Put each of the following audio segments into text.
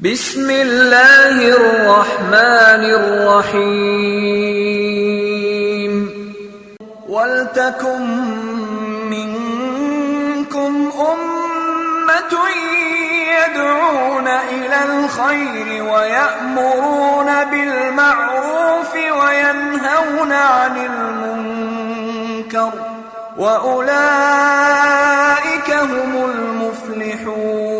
بسم اللہ الرحمن الرحیم وَلْتَكُن مِّنكُمْ أُمَّةٌ يَدْعُونَ إِلَى الْخَيْرِ وَيَأْمُرُونَ بِالْمَعْرُوفِ وَيَنْهَوْنَ عَنِ الْمُنكَرِ وَأُولَئِكَ هُمُ الْمُفْلِحُونَ.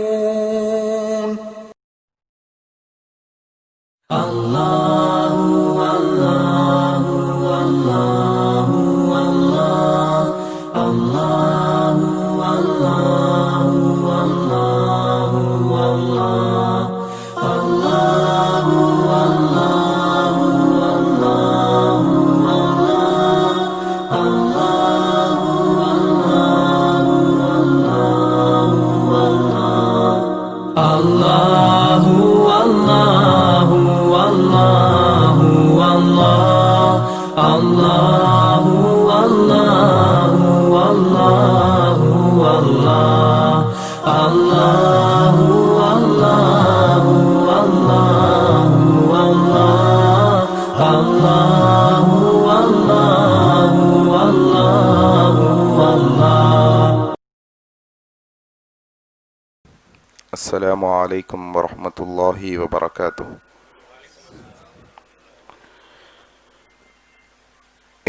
السلام علیکم ورحمۃ اللہ وبرکاتہ.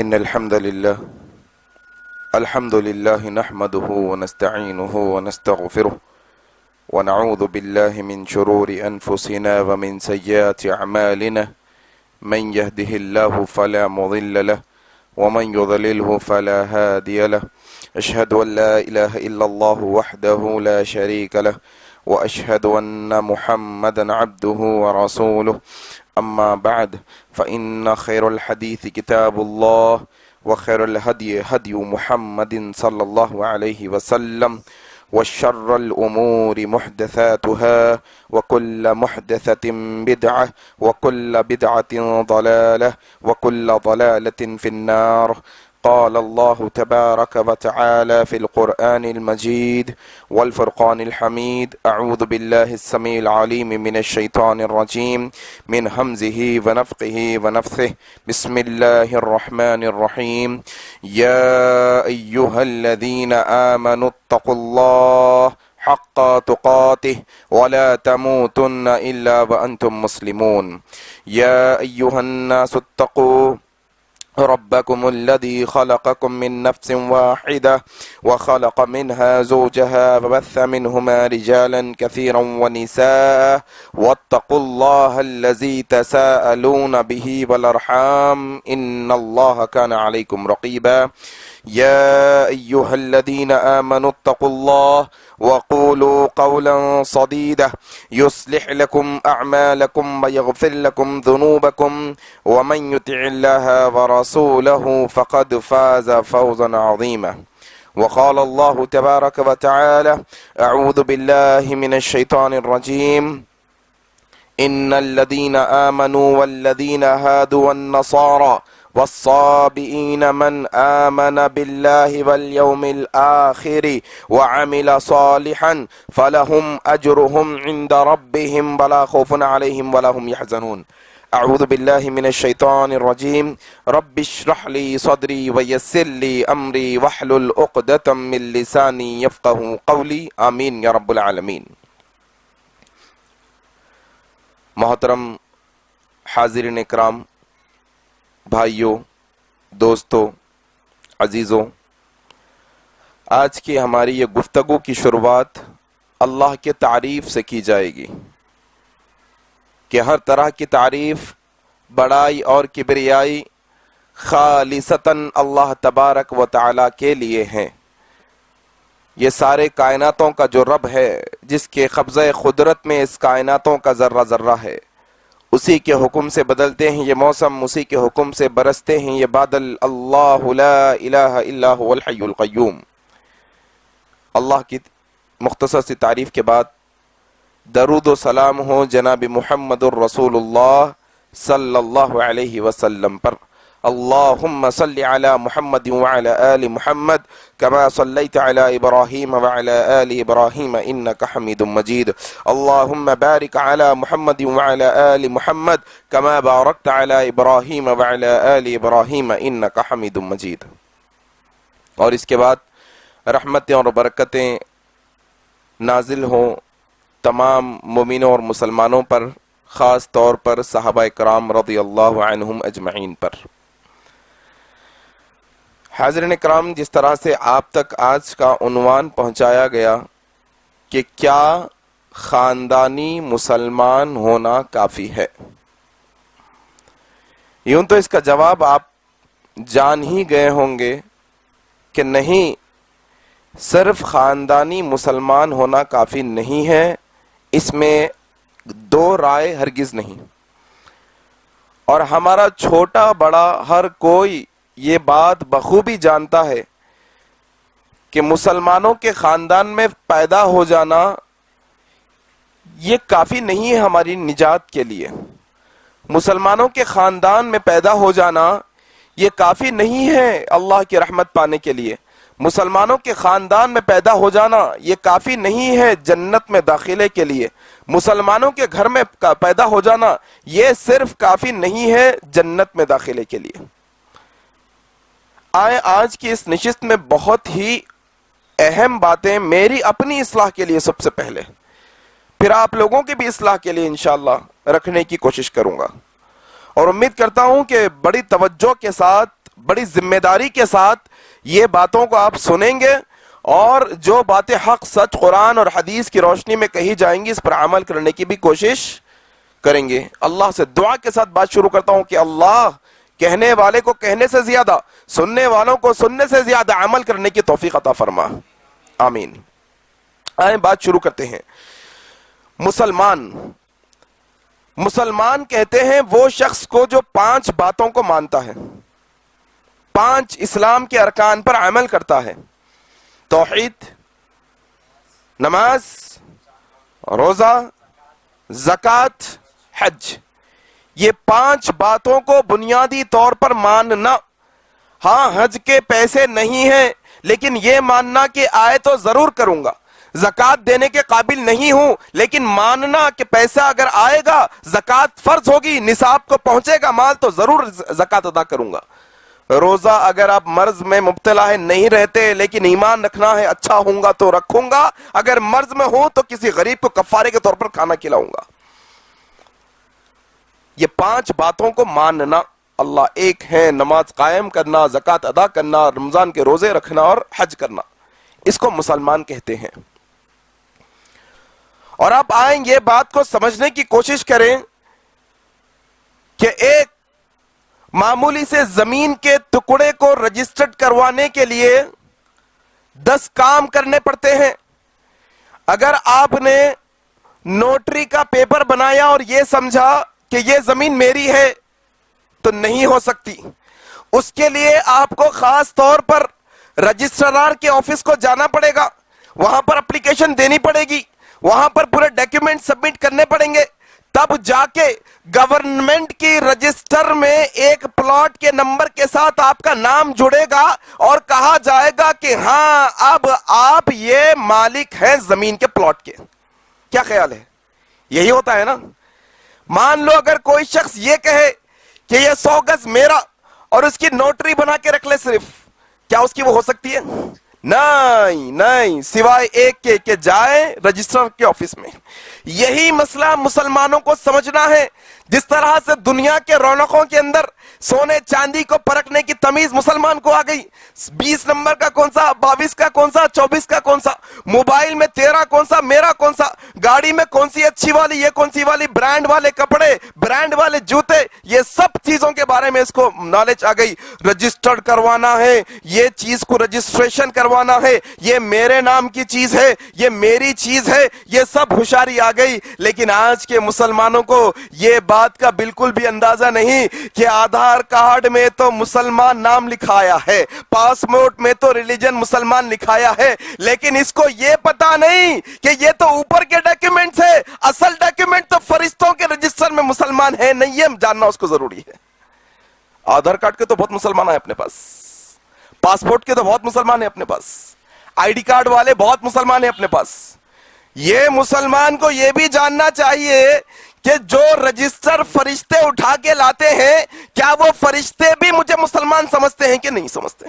ان الحمد للہ نحمده ونستعینه ونستغفره ونعوذ بالله من شرور انفسنا ومن سیئات اعمالنا من يهده الله فلا مضل له ومن يضلله فلا هادي له. اشهد ان لا اله الا الله وحده لا شريك له وأشهد أن محمدا عبده ورسوله. أما بعد فإن خير الحديث كتاب الله وخير الهدي هدي محمد صلى الله عليه وسلم وشر الأمور محدثاتها وكل محدثة بدعة وكل بدعة ضلالة وكل ضلالة في النار. قال الله تبارك وتعالى في القرآن المجيد والفرقان الحميد: أعوذ بالله السميع العليم من الشيطان الرجيم من همزه ونفخه ونفثه. بسم الله الرحمن الرحيم. يا أيها الذين آمنوا اتقوا الله حق تقاته ولا تموتن إلا وأنتم مسلمون. يا أيها الناس اتقوا ربكم الذي خلقكم من نفس واحدة وخلق منها زوجها وبث منهما رجالا كثيرا ونساء واتقوا الله الذي تساءلون به والأرحام إن الله كان عليكم رقيبا. يا أيها الذين آمنوا اتقوا الله وقولوا قولا صديدا يصلح لكم أعمالكم ويغفر لكم ذنوبكم ومن يطع الله ورسوله فقد فاز فوزا عظيما. وقال الله تبارك وتعالى: أعوذ بالله من الشيطان الرجيم. إن الذين آمنوا والذين هادوا والنصارى والصابئين من آمن بالله واليوم الآخر وعمل صالحا فلهم أجرهم عند ربهم ولا خوف عليهم ولا هم يحزنون. أعوذ بالله من الشيطان الرجيم. رب اشرح لي صدري ويسر لي أمري واحلل عقدة من لساني يفقهوا قولي. آمين يا رب العالمين. محترم حاضرین اکرام، بھائیوں، دوستوں، عزیزوں، آج کی ہماری یہ گفتگو کی شروعات اللہ کے تعریف سے کی جائے گی کہ ہر طرح کی تعریف، بڑائی اور کبریائی خالصتاً اللہ تبارک و تعالیٰ کے لیے ہیں. یہ سارے کائناتوں کا جو رب ہے، جس کے قبضہ قدرت میں اس کائناتوں کا ذرہ ذرہ ہے، اسی کے حکم سے بدلتے ہیں یہ موسم، اسی کے حکم سے برستے ہیں یہ بادل. اللہ لا الہ الا هو الحی القیوم. اللہ کی مختصر سی تعریف کے بعد درود و سلام ہو جناب محمد الرسول اللہ صلی اللہ علیہ وسلم پر. اللهم صل على محمد وعلى آل محمد كما صليت على إبراهيم وعلى آل إبراهيم إنك حميد مجيد. اللهم بارك على محمد وعلى آل محمد كما باركت على إبراهيم وعلى آل إبراهيم إنك حميد مجيد. اور اس کے بعد رحمتیں اور برکتیں نازل ہوں تمام مومنوں اور مسلمانوں پر، خاص طور پر صحابہ کرام رضی اللہ عنہم اجمعین پر. حاضرین کرام، جس طرح سے آپ تک آج کا عنوان پہنچایا گیا کہ کیا خاندانی مسلمان ہونا کافی ہے، یوں تو اس کا جواب آپ جان ہی گئے ہوں گے کہ نہیں، صرف خاندانی مسلمان ہونا کافی نہیں ہے، اس میں دو رائے ہرگز نہیں. اور ہمارا چھوٹا بڑا ہر کوئی یہ بات بخوبی جانتا ہے کہ مسلمانوں کے خاندان میں پیدا ہو جانا یہ کافی نہیں ہے ہماری نجات کے لیے. مسلمانوں کے خاندان میں پیدا ہو جانا یہ کافی نہیں ہے اللہ کی رحمت پانے کے لیے. مسلمانوں کے خاندان میں پیدا ہو جانا یہ کافی نہیں ہے جنت میں داخلے کے لیے. مسلمانوں کے گھر میں پیدا ہو جانا یہ صرف کافی نہیں ہے جنت میں داخلے کے لیے. آج کی اس نشست میں بہت ہی اہم باتیں میری اپنی اصلاح کے لیے سب سے پہلے، پھر آپ لوگوں کی بھی اصلاح کے لیے انشاءاللہ رکھنے کی کوشش کروں گا. اور امید کرتا ہوں کہ بڑی توجہ کے ساتھ، بڑی ذمہ داری کے ساتھ یہ باتوں کو آپ سنیں گے، اور جو باتیں حق سچ قرآن اور حدیث کی روشنی میں کہی جائیں گی اس پر عمل کرنے کی بھی کوشش کریں گے. اللہ سے دعا کے ساتھ بات شروع کرتا ہوں کہ اللہ کہنے والے کو کہنے سے زیادہ، سننے والوں کو سننے سے زیادہ عمل کرنے کی توفیق عطا فرما، آمین. آئیں بات شروع کرتے ہیں. مسلمان کہتے ہیں وہ شخص کو جو 5 باتوں کو مانتا ہے، 5 اسلام کے ارکان پر عمل کرتا ہے: توحید، نماز، روزہ، زکوٰۃ، حج. یہ 5 باتوں کو بنیادی طور پر ماننا. ہاں، حج کے پیسے نہیں ہیں لیکن یہ ماننا کہ آئے تو ضرور کروں گا. زکوٰۃ دینے کے قابل نہیں ہوں لیکن ماننا کہ پیسہ اگر آئے گا، زکوٰۃ فرض ہوگی، نصاب کو پہنچے گا مال تو ضرور زکوٰۃ ادا کروں گا. روزہ اگر آپ مرض میں مبتلا ہے، نہیں رہتے لیکن ایمان رکھنا ہے، اچھا ہوں گا تو رکھوں گا، اگر مرض میں ہوں تو کسی غریب کو کفارے کے طور پر کھانا کھلاؤں گا. یہ 5 باتوں کو ماننا. اللہ ایک ہے، نماز قائم کرنا، زکوٰۃ ادا کرنا، رمضان کے روزے رکھنا اور حج کرنا، اس کو مسلمان کہتے ہیں. اور آپ آئیں یہ بات کو سمجھنے کی کوشش کریں کہ ایک معمولی سے زمین کے ٹکڑے کو رجسٹرڈ کروانے کے لیے 10 کام کرنے پڑتے ہیں. اگر آپ نے نوٹری کا پیپر بنایا اور یہ سمجھا کہ یہ زمین میری ہے تو نہیں ہو سکتی. اس کے لیے آپ کو خاص طور پر رجسٹرار کے آفس کو جانا پڑے گا، وہاں پر اپلیکیشن دینی پڑے گی، وہاں پر پورے ڈاکیومنٹ سبمٹ کرنے پڑیں گے، تب جا کے گورنمنٹ کی رجسٹر میں ایک پلاٹ کے نمبر کے ساتھ آپ کا نام جڑے گا اور کہا جائے گا کہ ہاں اب آپ یہ مالک ہیں زمین کے پلاٹ کے. کیا خیال ہے؟ یہی ہوتا ہے نا. مان لو اگر کوئی شخص یہ کہے کہ یہ 100 گز میرا اور اس کی نوٹری بنا کے رکھ لے صرف، کیا اس کی وہ ہو سکتی ہے؟ نہیں، سوائے ایک کے کہ جائے رجسٹر کے آفس میں. یہی مسئلہ مسلمانوں کو سمجھنا ہے. جس طرح سے دنیا کے رونقوں کے اندر سونے چاندی کو پرکھنے کی تمیز مسلمان کو آ گئی، 20 نمبر کا کون سا، 22 کا کون سا، 24 کا کون سا، موبائل میں تیرا کون سا، میرا کون سا، گاڑی میں کون سی اچھی والی، یہ کون سی والی، برانڈ والے کپڑے، برانڈ والے جوتے، یہ سب چیزوں کے بارے میں اس کو نالج آ گئی. رجسٹرڈ کروانا ہے، یہ چیز کو رجسٹریشن کروانا ہے، یہ میرے نام کی چیز ہے، یہ میری چیز ہے، یہ سب ہوشیاری آ گئی. لیکن آج کے مسلمانوں کو یہ بات کا بالکل بھی اندازہ نہیں کہ آدھار کارڈ میں تو مسلمان نام لکھایا ہے، پاسپورٹ میں تو ریلیجن مسلمان لکھایا ہے، لیکن اس کو یہ پتا نہیں کہ یہ تو اوپر کے ڈاکیومنٹس ہے، اصل ڈاکیومنٹ تو فرشتوں کے رجسٹر میں مسلمان ہے نہیں ہے، جاننا اس کو ضروری ہے. آدھار کارڈ کے تو بہت مسلمان ہیں اپنے پاس، پاسپورٹ کے تو بہت مسلمان ہیں اپنے پاس، آئی ڈی کارڈ والے بہت مسلمان ہیں اپنے پاس۔ یہ مسلمان کو یہ بھی جاننا چاہیے کہ جو رجسٹر فرشتے اٹھا کے لاتے ہیں، کیا وہ فرشتے بھی مجھے مسلمان سمجھتے ہیں کہ نہیں سمجھتے؟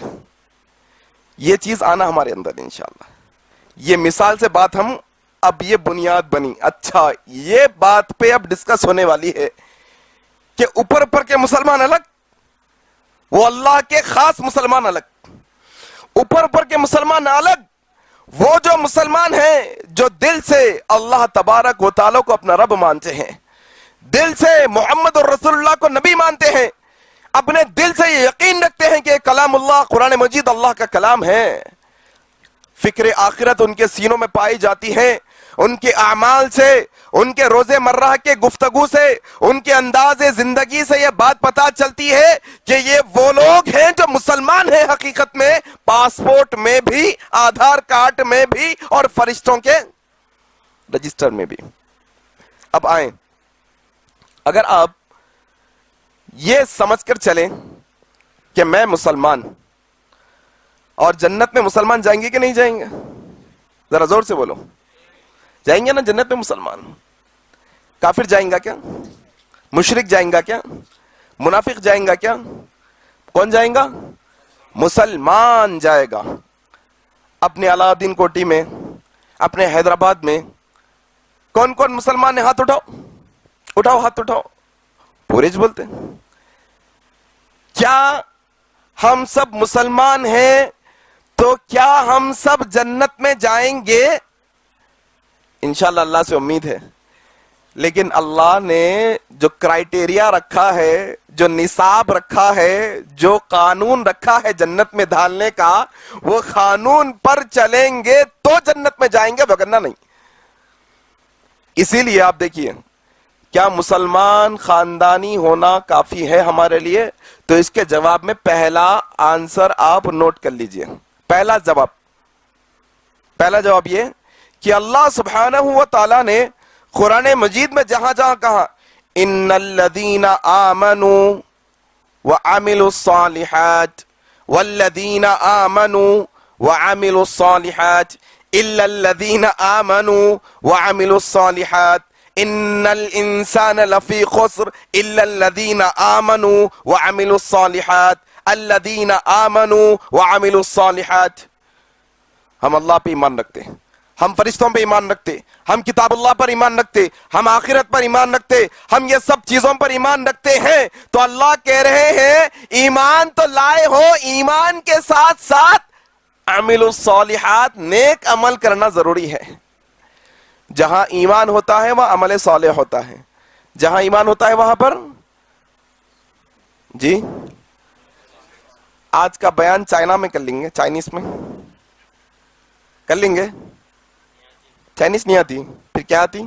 یہ چیز آنا ہمارے اندر انشاءاللہ۔ یہ مثال سے بات ہم اب یہ بنیاد بنی۔ اچھا، یہ بات پہ اب ڈسکس ہونے والی ہے کہ اوپر کے مسلمان الگ، وہ اللہ کے خاص مسلمان الگ، اوپر کے مسلمان الگ، وہ جو مسلمان ہیں جو دل سے اللہ تبارک و تعالیٰ کو اپنا رب مانتے ہیں، دل سے محمد الرسول اللہ کو نبی مانتے ہیں، اپنے دل سے یہ یقین رکھتے ہیں کہ کلام اللہ، قرآن مجید اللہ کا کلام ہے، فکر آخرت ان کے سینوں میں پائی جاتی ہے، ان کے اعمال سے، ان کے روز مرہ کے گفتگو سے، ان کے انداز زندگی سے یہ بات پتا چلتی ہے کہ یہ وہ لوگ ہیں جو مسلمان ہیں حقیقت میں، پاسپورٹ میں بھی، آدھار کارڈ میں بھی، اور فرشتوں کے رجسٹر میں بھی۔ اب آئیں، اگر آپ یہ سمجھ کر چلیں کہ میں مسلمان، اور جنت میں مسلمان جائیں گے کہ نہیں جائیں گے؟ ذرا زور سے بولو، جائیں گے نا جنت میں مسلمان؟ کافر جائیں گا کیا؟ مشرک جائیں گا کیا؟ منافق جائیں گا کیا؟ کون جائیں گا؟ مسلمان جائے گا۔ اپنے علاؤدین کوٹی میں، اپنے حیدرآباد میں کون کون مسلمان ہیں؟ ہاتھ اٹھاؤ، ہاتھ اٹھاؤ، پورے بولتے ہیں۔ کیا ہم سب مسلمان ہیں تو کیا ہم سب جنت میں جائیں گے؟ انشاءاللہ اللہ سے امید ہے، لیکن اللہ نے جو کرائیٹیریا رکھا ہے، جو نصاب رکھا ہے، جو قانون رکھا ہے جنت میں ڈالنے کا، وہ قانون پر چلیں گے تو جنت میں جائیں گے، وگرنہ نہیں۔ اسی لیے آپ دیکھیے، کیا مسلمان خاندانی ہونا کافی ہے ہمارے لیے؟ تو اس کے جواب میں پہلا آنسر آپ نوٹ کر لیجئے۔ پہلا جواب یہ کہ اللہ سبحانہ و تعالی نے قرآن مجید میں جہاں جہاں کہا ان الذین آمنوا وعملوا الصالحات والذین آمنوا وعملوا الصالحات الا الذین آمنوا وعملوا الصالحات ان الانسان لفی خسر الا الذین آمنوا وعملوا الصالحات الذین آمنوا وعملوا الصالحات۔ ہم اللہ پہ ایمان رکھتے ہیں، ہم فرشتوں پہ ایمان رکھتے، ہم کتاب اللہ پر ایمان رکھتے، ہم آخرت پر ایمان رکھتے، ہم یہ سب چیزوں پر ایمان رکھتے ہیں، تو اللہ کہہ رہے ہیں ایمان تو لائے ہو، ایمان کے ساتھ ساتھ عمل الصالحات، نیک عمل کرنا ضروری ہے۔ جہاں ایمان ہوتا ہے وہاں عمل صالح ہوتا ہے، جہاں ایمان ہوتا ہے وہاں پر جی آج کا بیان چائنا میں کر لیں گے، چائنیز میں کر لیں گے۔ چائنیز نہیں آتی پھر کیا آتی؟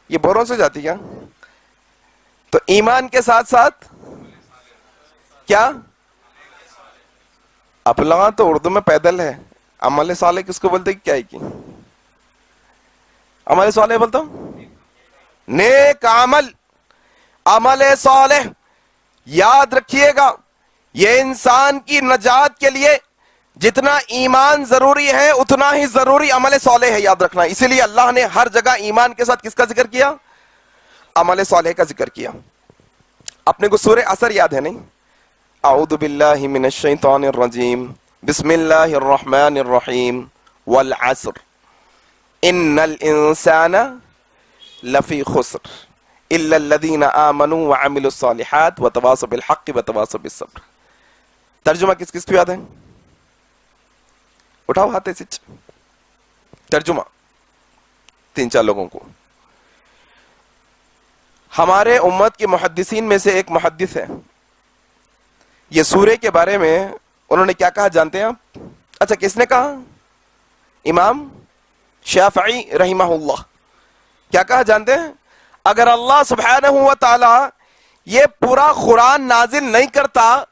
یہ بوروں سے جاتی کیا؟ تو ایمان کے ساتھ ساتھ کیا؟ اب لگا تو اردو میں پیدل ہے، عمل صالح کس کو بولتے؟ کیا ہے کی عمل صالح بولتا ہوں؟ نیک عمل، عمل صالح۔ یاد رکھیے گا، یہ انسان کی نجات کے لیے جتنا ایمان ضروری ہے اتنا ہی ضروری عمل صالح ہے، یاد رکھنا۔ اسی لیے اللہ نے ہر جگہ ایمان کے ساتھ کس کا ذکر کیا؟ عمل صالح کا ذکر کیا۔ اپنے کو سورہ عصر یاد ہے نہیں؟ اعوذ باللہ من الشیطان الرجیم، بسم اللہ الرحمن الرحیم، والعصر ان الانسان لفی خسر الا الذین آمنوا وعملوا الصالحات وتواصوا بالحق وتواصوا بالصبر۔ ترجمہ کس کس کو یاد ہے؟ اٹھاؤ ہاتھ سے۔ ترجمہ 3-4 لوگوں کو۔ ہمارے امت کے محدثین میں سے ایک محدث ہے، یہ سورہ کے بارے میں انہوں نے کیا کہا جانتے ہیں آپ؟ اچھا، کس نے کہا؟ امام شافعی رحمہ اللہ۔ کیا کہا جانتے ہیں؟ اگر اللہ سبحانہ و تعالی یہ پورا قرآن نازل نہیں کرتا،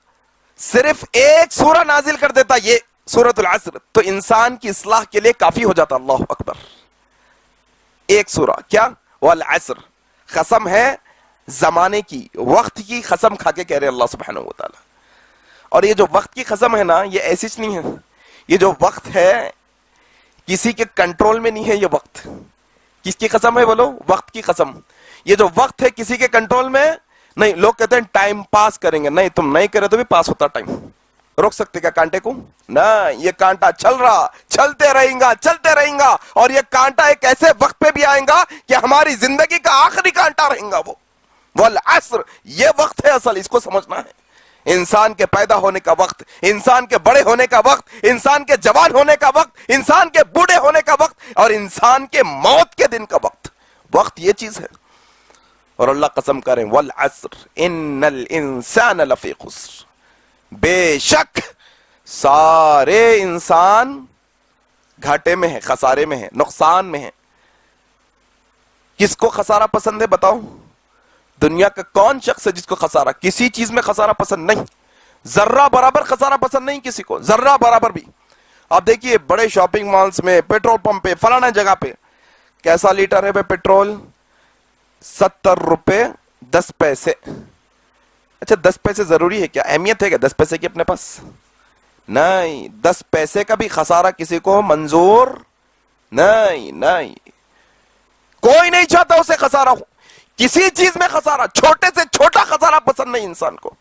صرف ایک سورہ نازل کر دیتا، یہ سورۃ العصر، تو انسان کی اصلاح کے لیے کافی ہو جاتا۔ اللہ اکبر۔ ایک سورہ کیا؟ والعصر، قسم ہے زمانے کی، وقت کی قسم کھا کے کہہ رہے اللہ سبحانہ و تعالیٰ. اور یہ جو وقت کی قسم ہے نا، یہ ایسی نہیں ہے. یہ جو وقت ہے کسی کے کنٹرول میں نہیں ہے. یہ وقت کس کی قسم ہے بولو؟ وقت کی قسم. یہ جو وقت ہے کسی کے کنٹرول میں نہیں. لوگ کہتے ہیں ٹائم پاس کریں گے، نہیں، تم نہیں کرے تو بھی پاس ہوتا ٹائم. روک سکتے کیا کانٹے کو؟ نہ، یہ کانٹا چل رہا، چلتے رہیں گا، چلتے رہیں گا. اور یہ کانٹا ایک ایسے وقت پہ بھی آئے گا کہ ہماری زندگی کا آخری کانٹا رہیں گا. وہ والعصر، یہ وقت ہے اصل، اس کو سمجھنا ہے. انسان کے پیدا ہونے کا وقت، انسان کے بڑے ہونے کا وقت، انسان کے جوان ہونے کا وقت، انسان کے بوڑھے ہونے کا وقت، اور انسان کے موت کے دن کا وقت. وقت یہ چیز ہے. اور اللہ قسم کریں والعصر ان الانسان لفی خسر، بے شک سارے انسان گھاٹے میں ہے، خسارے میں ہے، نقصان میں ہے. کس کو خسارہ پسند ہے بتاؤ؟ دنیا کا کون شخص ہے جس کو خسارہ، کسی چیز میں خسارہ پسند نہیں؟ ذرہ برابر خسارہ پسند نہیں کسی کو، ذرہ برابر بھی. آپ دیکھیے بڑے شاپنگ مالز میں، پیٹرول پمپ پہ، فلانا جگہ پہ کیسا لیٹر ہے پیٹرول؟ 70 روپے 10 پیسے. اچھا 10 پیسے ضروری ہے کیا؟ اہمیت ہے کیا 10 پیسے کی اپنے پاس؟ نہیں، 10 پیسے کا بھی خسارہ کسی کو منظور نہیں. نہیں، کوئی نہیں چاہتا اسے خسارہ ہو. کسی چیز میں خسارہ، چھوٹے سے چھوٹا خسارہ پسند نہیں انسان کو.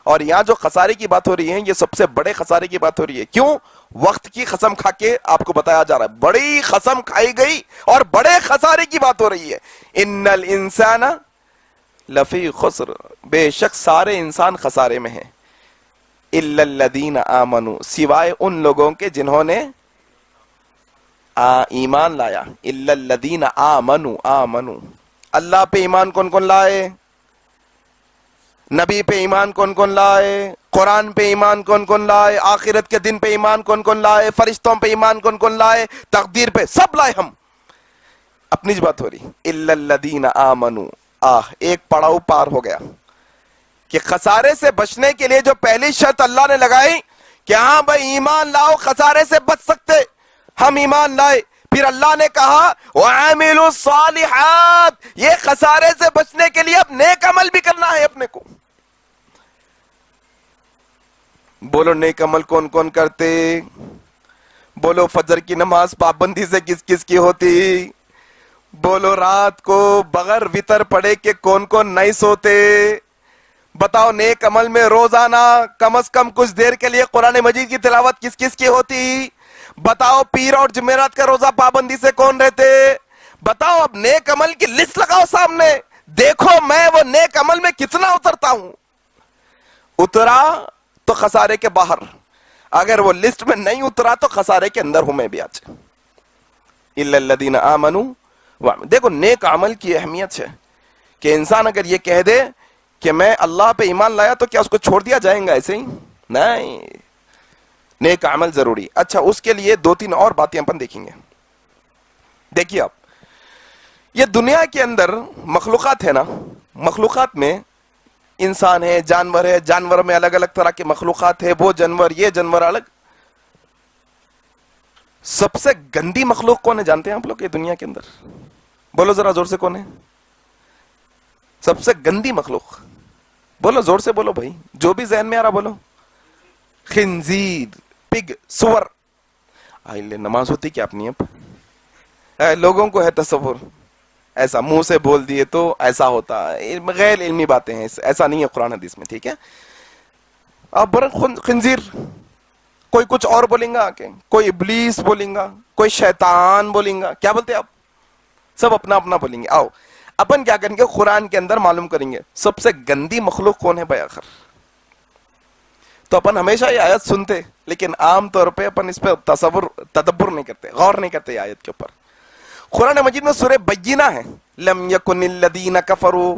اور یہاں جو خسارے کی بات ہو رہی ہے یہ سب سے بڑے خسارے کی بات ہو رہی ہے. کیوں؟ وقت کی قسم کھا کے آپ کو بتایا جا رہا ہے، بڑی قسم کھائی گئی اور بڑے خسارے کی بات ہو رہی ہے. ان الانسان لفی خسر، بے شک سارے انسان خسارے میں ہیں. الا الذین آمنوا، سوائے ان لوگوں کے جنہوں نے ایمان لایا. الا الذین آمنوا، اللہ پہ ایمان کون کون لائے؟ نبی پہ ایمان کون کون لائے؟ قرآن پہ ایمان کون کون لائے؟ آخرت کے دن پہ ایمان کون کون لائے؟ فرشتوں پہ ایمان کون کون لائے؟ تقدیر پہ سب لائے ہم. اپنی بات ہو رہی. الا الذین آمنوا، ایک پڑاؤ پار ہو گیا کہ خسارے سے بچنے کے لیے جو پہلی شرط اللہ نے لگائی کہ ہاں بھائی ایمان لاؤ، خسارے سے بچ سکتے، ہم ایمان لائے. پھر اللہ نے کہا وَعَمِلُوا الصَّالِحَاتِ، یہ خسارے سے بچنے کے لیے اب نیک عمل بھی کرنا ہے اپنے کو. بولو نیک عمل کون کون کرتے؟ بولو فجر کی نماز پابندی سے کس کس کی ہوتی؟ بولو رات کو بغیر وتر پڑے کہ کون کون نہیں سوتے؟ بتاؤ نیک عمل میں روزانہ کم از کم کچھ دیر کے لیے قرآن مجید کی تلاوت کس کس کی ہوتی؟ بتاؤ پیر اور جمعرات کا روزہ پابندی سے کون رہتے؟ بتاؤ اب نیک عمل کی لسٹ لگاؤ سامنے، دیکھو میں وہ نیک عمل میں کتنا اترتا ہوں. اترا تو خسارے کے باہر، اگر وہ لسٹ میں نہیں اترا تو خسارے کے اندر ہوں میں بھی آج. الا الذین آمنوا، دیکھو نیک عمل کی اہمیت ہے کہ انسان اگر یہ کہہ دے کہ میں اللہ پہ ایمان لایا تو کیا اس کو چھوڑ دیا جائے گا ایسے ہی؟ نہیں، نیک عمل ضروری. اچھا اس کے لیے 2-3 اور باتیں اپن دیکھیں گے. دیکھیے آپ، یہ دنیا کے اندر مخلوقات ہے نا، مخلوقات میں انسان ہے، جانور ہے، جانور میں الگ الگ طرح کے مخلوقات ہے، وہ جانور یہ جانور الگ. سب سے گندی مخلوق کون ہے جانتے ہیں آپ لوگ یہ دنیا کے اندر؟ بولو ذرا زور سے، کون ہے سب سے گندی مخلوق؟ بولو زور سے بولو بھائی، جو بھی ذہن میں آ رہا بولو. خنزیر، پگ، سور. نماز ہوتی کیا اپنی اب؟ لوگوں کو ہے تصور ایسا، منہ سے بول دیے تو ایسا ہوتا ہے، غیر علمی باتیں ہیں، ایسا نہیں ہے قرآن حدیث میں. ٹھیک ہے، آپ خنزیر، کوئی کچھ اور بولیں گا آکے، کوئی ابلیس بولیں گا، کوئی شیطان بولیں گا. کیا بولتے آپ؟ سب اپنا اپنا بولیں گے. آؤ اپن کیا کریں گے، قرآن کے اندر معلوم کریں گے سب سے گندی مخلوق کون ہے بھائی آخر. تو اپن ہمیشہ یہ آیت سنتے لیکن عام طور پہ اپن اس پہ تدبر نہیں کرتے، غور نہیں کرتے یہ آیت کے اوپر. قرآن مجید میں سورہ بینہ ہے، لم یکن الذین کفروا.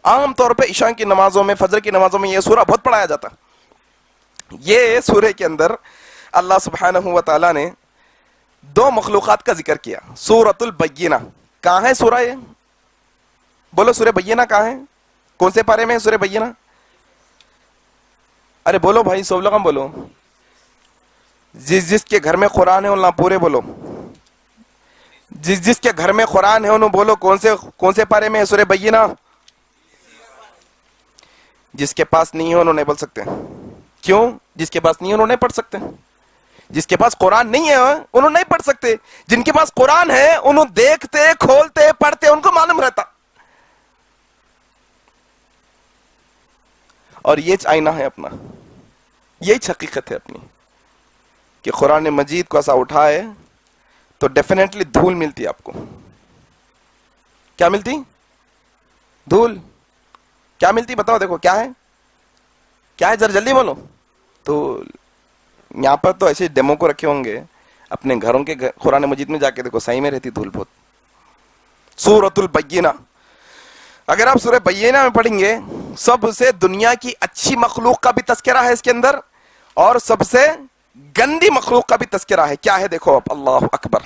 عام طور پہ عشاء کی نمازوں میں، فجر کی نمازوں میں یہ سورہ بہت پڑھایا جاتا. یہ سورہ کے اندر اللہ سبحانہ و تعالیٰ نے 2 مخلوقات کا ذکر کیا. سورۃ البینہ. کہاں ہے سورہ یہ؟ بولو سورہ بینہ کہاں ہے؟ کون سے پارے میں ہے سورہ بینہ؟ ارے بولو بھائی، سب لوگ ہم بولو. جس کے گھر میں قرآن ہے انہوں پورے بولو. جس کے گھر میں قرآن ہے انہوں بولو کون سے پارے میں ہے سورہ بینہ؟ جس کے پاس نہیں ہے انہوں نہیں بول سکتے. کیوں؟ جس کے پاس نہیں ہے انہوں نہیں پڑھ سکتے. جس کے پاس قرآن نہیں ہے انہوں نہیں پڑھ سکتے. جن کے پاس قرآن ہے انہوں دیکھتے کھولتے پڑھتے ان کو معلوم رہتا. اور یہ آئینہ ہے اپنا, یہی حقیقت ہے اپنی کہ قرآن مجید کو ایسا اٹھائے تو ڈیفینیٹلی دھول ملتی آپ کو. کیا ملتی؟ دھول. کیا ملتی بتاؤ؟ دیکھو کیا ہے, کیا ہے ذرا جلدی بولو. تو یہاں پر تو ایسے ڈیمو کو رکھے ہوں گے, اپنے گھروں کے قرآن مجید میں جا کے دیکھو صحیح میں رہتی دھول بہت. سورۃ البینہ, اگر آپ سورہ بینہ میں پڑھیں گے سب سے دنیا کی اچھی مخلوق کا بھی تذکرہ ہے اس کے اندر, اور سب سے گندی مخلوق کا بھی تذکرہ ہے. کیا ہے دیکھو اب, اللہ اکبر.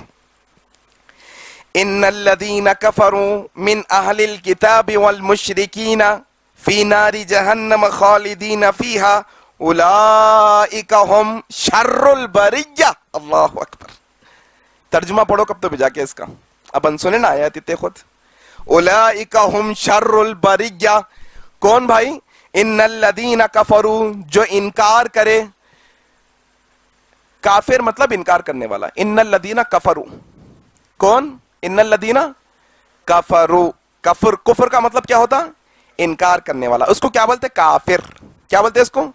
ان الذین کفروا من اہل الکتاب والمشرکین فی نار جہنم خالدین فیہا اولئک ہم شر البریہ. اللہ اکبر. ترجمہ پڑھو کب تو بھی جا کے اس کا, اب سنیں نا آیات تے خود. اولئک ہم شر البریہ. کون بھائی؟ ان الذین کفروا, جو انکار کرے. کافر مطلب انکار کرنے والا. ان الذین کفروا, کون؟ ان الذین کفروا. کفر کا مطلب کیا ہوتا؟ انکار کرنے والا. اس کو کیا بولتے؟ کافر. کیا بولتے اس کو؟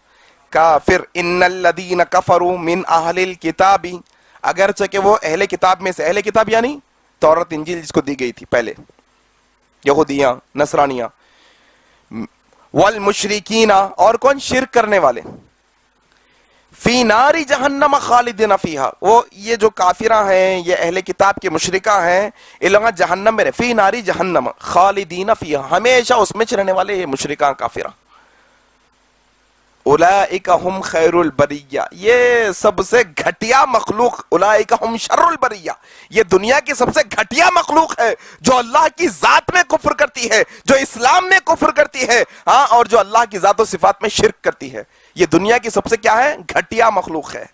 کافر. ان الذین کفروا من اہل الکتاب, اگرچہ کہ وہ اہل کتاب میں سے, اہل کتاب یعنی تورات انجیل جس کو دی گئی تھی پہلے, یہودیاں نصرانیاں. والمشرکین, اور کون؟ شرک کرنے والے. فی نار جہنم خالدین فیہا, وہ یہ جو کافرہ ہیں, یہ اہل کتاب کے مشرکہ ہیں, یہ لوگ جہنم میں رہے. فی نار جہنم خالدین فیہا, ہمیشہ اس میں رہنے والے یہ مشرکہ کافرہ. اولئک ہم خیر البریہ, یہ سب سے گھٹیا مخلوق. اولئک ہم شر البریہ, یہ دنیا کی سب سے گھٹیا مخلوق ہے جو اللہ کی ذات میں کفر کرتی ہے, جو اسلام میں کفر کرتی ہے, ہاں, اور جو اللہ کی ذات و صفات میں شرک کرتی ہے. یہ دنیا کی سب سے کیا ہے؟ گھٹیا مخلوق ہے.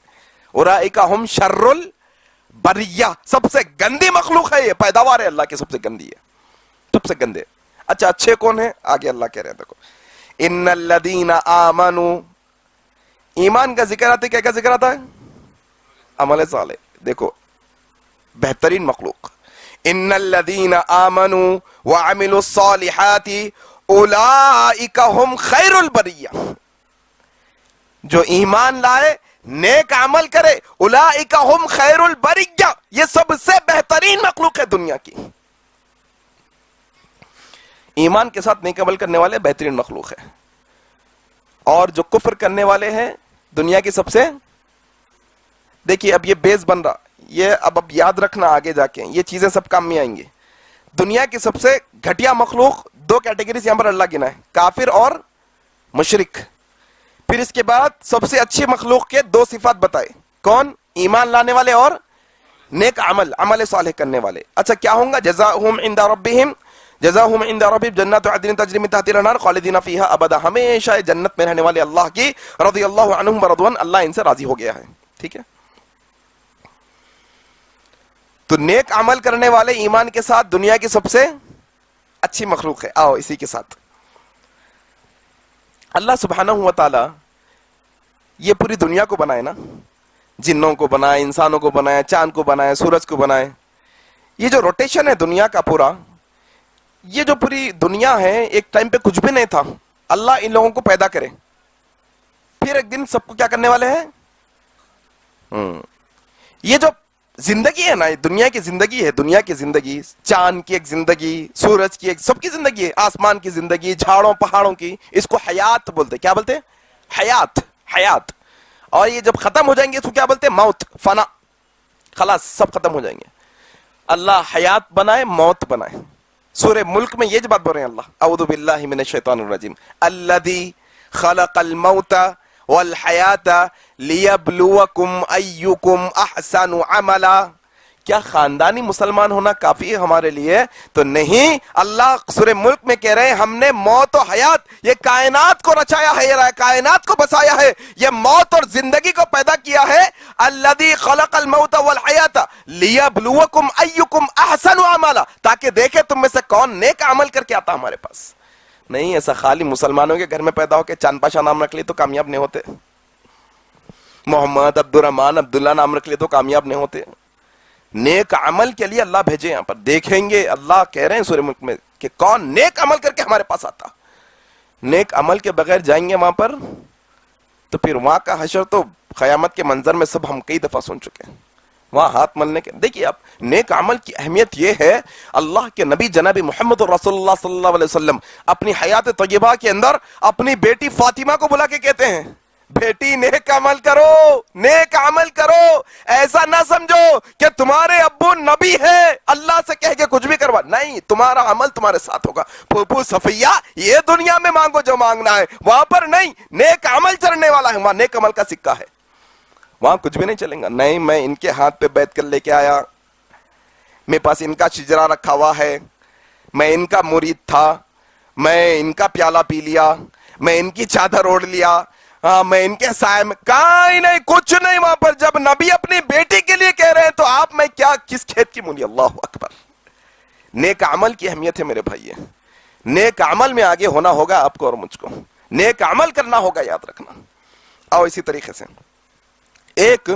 اولئک ہم شر البریہ, سب سے گندی مخلوق ہے یہ, پیداوار ہے اللہ کی سب سے گندی ہے, سب سے گندے. اچھا اچھے کون ہیں؟ آگے اللہ کہہ رہے ہیں دیکھو. ان الذین آمنوا, ایمان کا ذکر آتا ہے. کیا کیا ذکر آتا ہے؟ عمل صالح. دیکھو بہترین مخلوق. ان الذین آمنوا وعملوا الصالحات اولئک ہم خیر البریہ, جو ایمان لائے نیک عمل کرے, اولئک ہم خیر البریہ, یہ سب سے بہترین مخلوق ہے دنیا کی. ایمان کے ساتھ نیک عمل کرنے والے بہترین مخلوق ہے, اور جو کفر کرنے والے ہیں دنیا کی سب سے, دیکھیے اب یہ بیس بن رہا, یہ اب یاد رکھنا آگے جا کے, یہ چیزیں سب کام میں آئیں گے. دنیا کی سب سے گھٹیا مخلوق, دو کیٹیگریز یہاں پر اللہ گنا ہے, کافر اور مشرک. پھر اس کے بعد سب سے اچھی مخلوق کے دو صفات بتائے, کون؟ ایمان لانے والے اور نیک عمل, عمل صالح کرنے والے. اچھا کیا ہوں گا؟ جزاؤہم عند ربہم, جزاؤہم عند ربہم جنات عدن تجری من تحتہا الانہار خالدین فیہا ابدا, ہمیشہ جنت میں رہنے والے اللہ کی, رضی اللہ عنہم ورضوان, اللہ ان سے راضی ہو گیا ہے. ٹھیک ہے, تو نیک عمل کرنے والے ایمان کے ساتھ دنیا کی سب سے اچھی مخلوق ہے. آؤ اسی کے ساتھ اللہ سبحانہ و تعالی یہ پوری دنیا کو بنائے نا, جنوں کو بنائے, انسانوں کو بنائے, چاند کو بنائے, سورج کو بنائے. یہ جو روٹیشن ہے دنیا کا پورا, یہ جو پوری دنیا ہے, ایک ٹائم پہ کچھ بھی نہیں تھا, اللہ ان لوگوں کو پیدا کرے, پھر ایک دن سب کو کیا کرنے والے ہیں. یہ جو زندگی ہے نا, دنیا کی زندگی ہے, دنیا کی زندگی, چاند کی ایک زندگی, سورج کی ایک, سب کی زندگی ہے, آسمان کی زندگی, جھاڑوں پہاڑوں کی, اس کو حیات بولتے. کیا بولتے؟ حیات, حیات. اور یہ جب ختم ہو جائیں گے اس کو کیا بولتے؟ موت, فنا, خلاص سب ختم ہو جائیں گے. اللہ حیات بنائے, موت بنائے. سورہ ملک میں یہ جو بات بول رہے ہیں اللہ, اعوذ باللہ من الشیطان الرجیم, الذی خلق الموت والحیات لیبلوکم ایکم احسن عملا. کیا خاندانی مسلمان ہونا کافی ہے ہمارے لیے؟ تو نہیں. اللہ سورہ ملک میں کہہ رہے ہیں ہم نے موت و حیات, یہ کائنات کو رچایا ہے, یہ کائنات کو بسایا ہے, یہ موت اور زندگی کو پیدا کیا ہے. الذی خلق الموت والحیات لیبلوکم ایکم احسن عملا, تاکہ دیکھے تم میں سے کون نیک عمل کر کے آتا ہمارے پاس. نہیں ایسا خالی مسلمانوں کے گھر میں پیدا ہو کے چاند پاشا نام رکھ لیے تو کامیاب نہیں ہوتے, محمد عبد الرحمان عبداللہ نام رکھ لیے تو کامیاب نہیں ہوتے. نیک عمل کے لیے اللہ بھیجے یہاں پر. دیکھیں گے اللہ کہہ رہے ہیں سورہ ملک میں کہ کون نیک عمل کر کے ہمارے پاس آتا. نیک عمل کے بغیر جائیں گے وہاں پر تو پھر وہاں کا حشر تو قیامت کے منظر میں سب ہم کئی دفعہ سن چکے ہیں. وہاں ہاتھ ملنے کے, دیکھیے آپ نیک عمل کی اہمیت یہ ہے, اللہ کے نبی جناب محمد رسول اللہ صلی اللہ علیہ وسلم اپنی حیات طیبہ کے اندر اپنی بیٹی فاطمہ کو بلا کے کہتے ہیں بیٹی نیک عمل کرو, نیک عمل کرو, ایسا نہ سمجھو کہ تمہارے ابو نبی ہے اللہ سے کہہ کے کچھ بھی کروا, نہیں تمہارا عمل تمہارے ساتھ ہوگا. پھوپھو صفیہ یہ دنیا میں مانگو جو مانگنا ہے, وہاں پر نہیں, نیک عمل چلنے والا ہے, وہاں نیک عمل کا سکہ ہے, وہاں کچھ بھی نہیں چلیں گا. نہیں میں ان کے ہاتھ پہ بیعت کر لے کے آیا, میرے پاس ان کا شجرہ رکھا ہوا ہے, میں ان کا مرید تھا, میں ان کا پیالہ پی لیا, میں ان کی چادر اوڑھ لیا, میں ان کے سائے میں, کہیں نہیں, کچھ نہیں. وہاں پر جب نبی اپنی بیٹی کے لیے کہہ رہے ہیں تو آپ میں کیا کس کھیت کی مولی. اللہ اکبر. نیک عمل کی اہمیت ہے میرے بھائی, نیک عمل میں آگے ہونا ہوگا آپ کو اور مجھ کو, نیک عمل کرنا ہوگا, یاد رکھنا. اور اسی طریقے سے ایک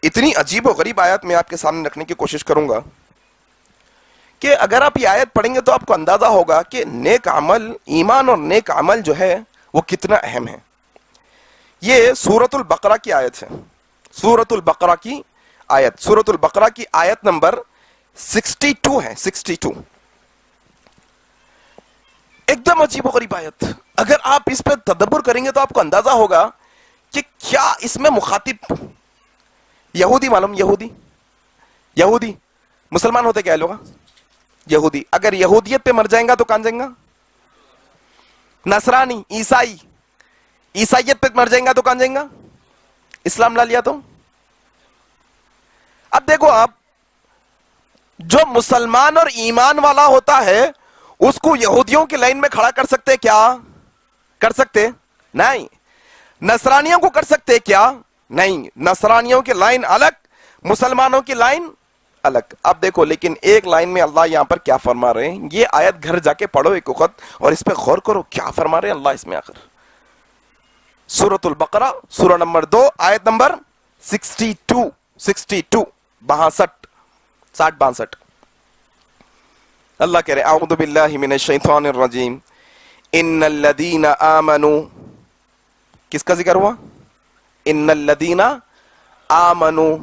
اتنی عجیب و غریب آیت میں آپ کے سامنے رکھنے کی کوشش کروں گا کہ اگر آپ یہ آیت پڑھیں گے تو آپ کو اندازہ ہوگا کہ نیک عمل, ایمان اور نیک عمل جو ہے وہ کتنا اہم ہے. یہ سورۃ البقرہ کی آیت ہے, سورۃ البقرہ کی آیت, سورۃ البقرہ کی آیت نمبر 62 ہے, 62. ایک دم عجیب و غریب آیت. اگر آپ اس پہ تدبر کریں گے تو آپ کو اندازہ ہوگا کہ کیا اس میں مخاطب یہودی, معلوم یہودی مسلمان ہوتے کیا لوگ, یہودی. اگر یہودیت پہ مر جائیں گا تو کہاں جائیں گا, نصرانی, عیسائی, عیسائیت پہ مر جائیں گا تو کہاں جائیں گا, اسلام لا لیا تو. اب دیکھو آپ, جو مسلمان اور ایمان والا ہوتا ہے اس کو یہودیوں کی لائن میں کھڑا کر سکتے کیا, کر سکتے نہیں. نصرانیوں کو کر سکتے کیا, نہیں. نصرانیوں کی لائن الگ, مسلمانوں کی لائن الگ. اب دیکھو لیکن ایک لائن میں اللہ یہاں پر کیا فرما رہے ہیں, یہ آیت گھر جا کے پڑھو ایک وقت اور اس پہ غور کرو کیا فرما رہے ہیں اللہ اس میں. آخر سورۃ البقرہ سورہ نمبر 2 آیت نمبر 62 62 اللہ کہہ رہے اعوذ باللہ من الشیطان الرجیم ان الذین آمنوا, کس کا ذکر ہوا, ان الذین آمنوا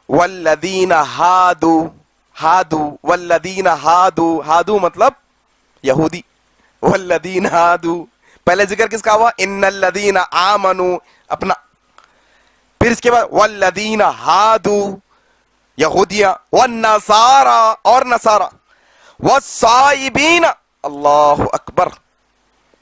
والذین ہادو والذین ہادو مطلب یہودی, والذین ہادو. پہلے ذکر کس کا ہوا, ان الذین آمنوا اپنا, پھر اس کے بعد والذین ہادو یہودیاں, والنصارى اور نصارى, والصائبین. اللہ اکبر.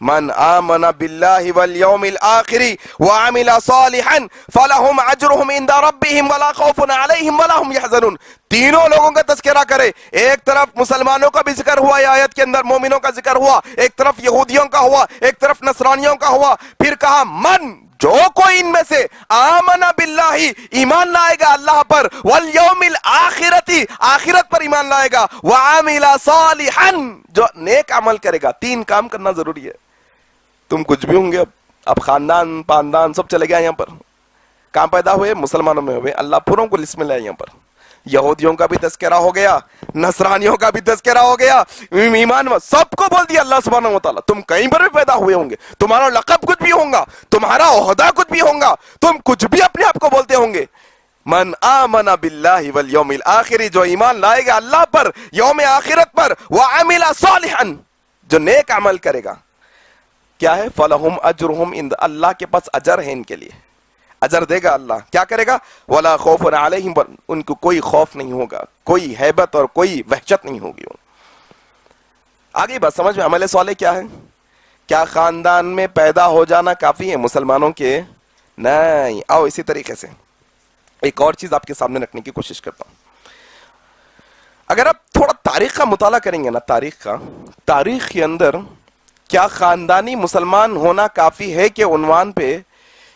من آمن باللہ والیوم الآخر وعمل صالحا فلہم اجرہم عند ربہم ولا خوف علیہم ولا ہم یحزنون. تینوں لوگوں کا تذکرہ کرے, ایک طرف مسلمانوں کا بھی ذکر ہوا یہ آیت کے اندر, مومنوں کا ذکر ہوا, ایک طرف یہودیوں کا ہوا, ایک طرف نصرانیوں کا ہوا, پھر کہا من, جو کوئی ان میں سے آمن باللہ ایمان لائے گا اللہ پر, والیوم الآخرتی آخرت پر ایمان لائے گا, وعمل صالحا جو نیک عمل کرے گا. 3 کام کرنا ضروری ہے. تم کچھ بھی ہوں گے, اب خاندان پاندان سب چلے گیا یہاں پر, کہاں پیدا ہوئے, مسلمانوں میں ہوئے. اللہ پوروں کو لسٹ میں لائے یہاں پر. یہودیوں کا بھی تذکرہ ہو گیا, نصرانیوں کا بھی تذکرہ ہو گیا, ایمان سب کو بول دیا اللہ سبحانہ و تعالیٰ. تم کہیں پر بھی پیدا ہوئے ہوں گے, تمہارا لقب کچھ بھی ہوگا, تمہارا عہدہ کچھ بھی ہوگا, تم کچھ بھی اپنے آپ کو بولتے ہوں گے. من آمن باللہ والیوم الآخر, جو ایمان لائے گا اللہ پر, یوم آخرت پر, وعمل صالحا جو نیک عمل کرے گا, کیا ہے, فلہم اجرہم عند, اللہ کے پاس اجر ہے ان کے لیے, اجر دے گا اللہ. کیا کرے گا, ولا خوف علیہم, ان کو کوئی خوف نہیں ہوگا, کوئی ہیبت اور کوئی وحشت نہیں ہوگی. آگے بات سمجھ میں, عمل صالح کیا ہے, کیا خاندان میں پیدا ہو جانا کافی ہے مسلمانوں کے, نہیں. آؤ اسی طریقے سے ایک اور چیز آپ کے سامنے رکھنے کی کوشش کرتا ہوں. اگر آپ تھوڑا تاریخ کا مطالعہ کریں گے نا, تاریخ کے اندر کیا خاندانی مسلمان ہونا کافی ہے کہ عنوان پہ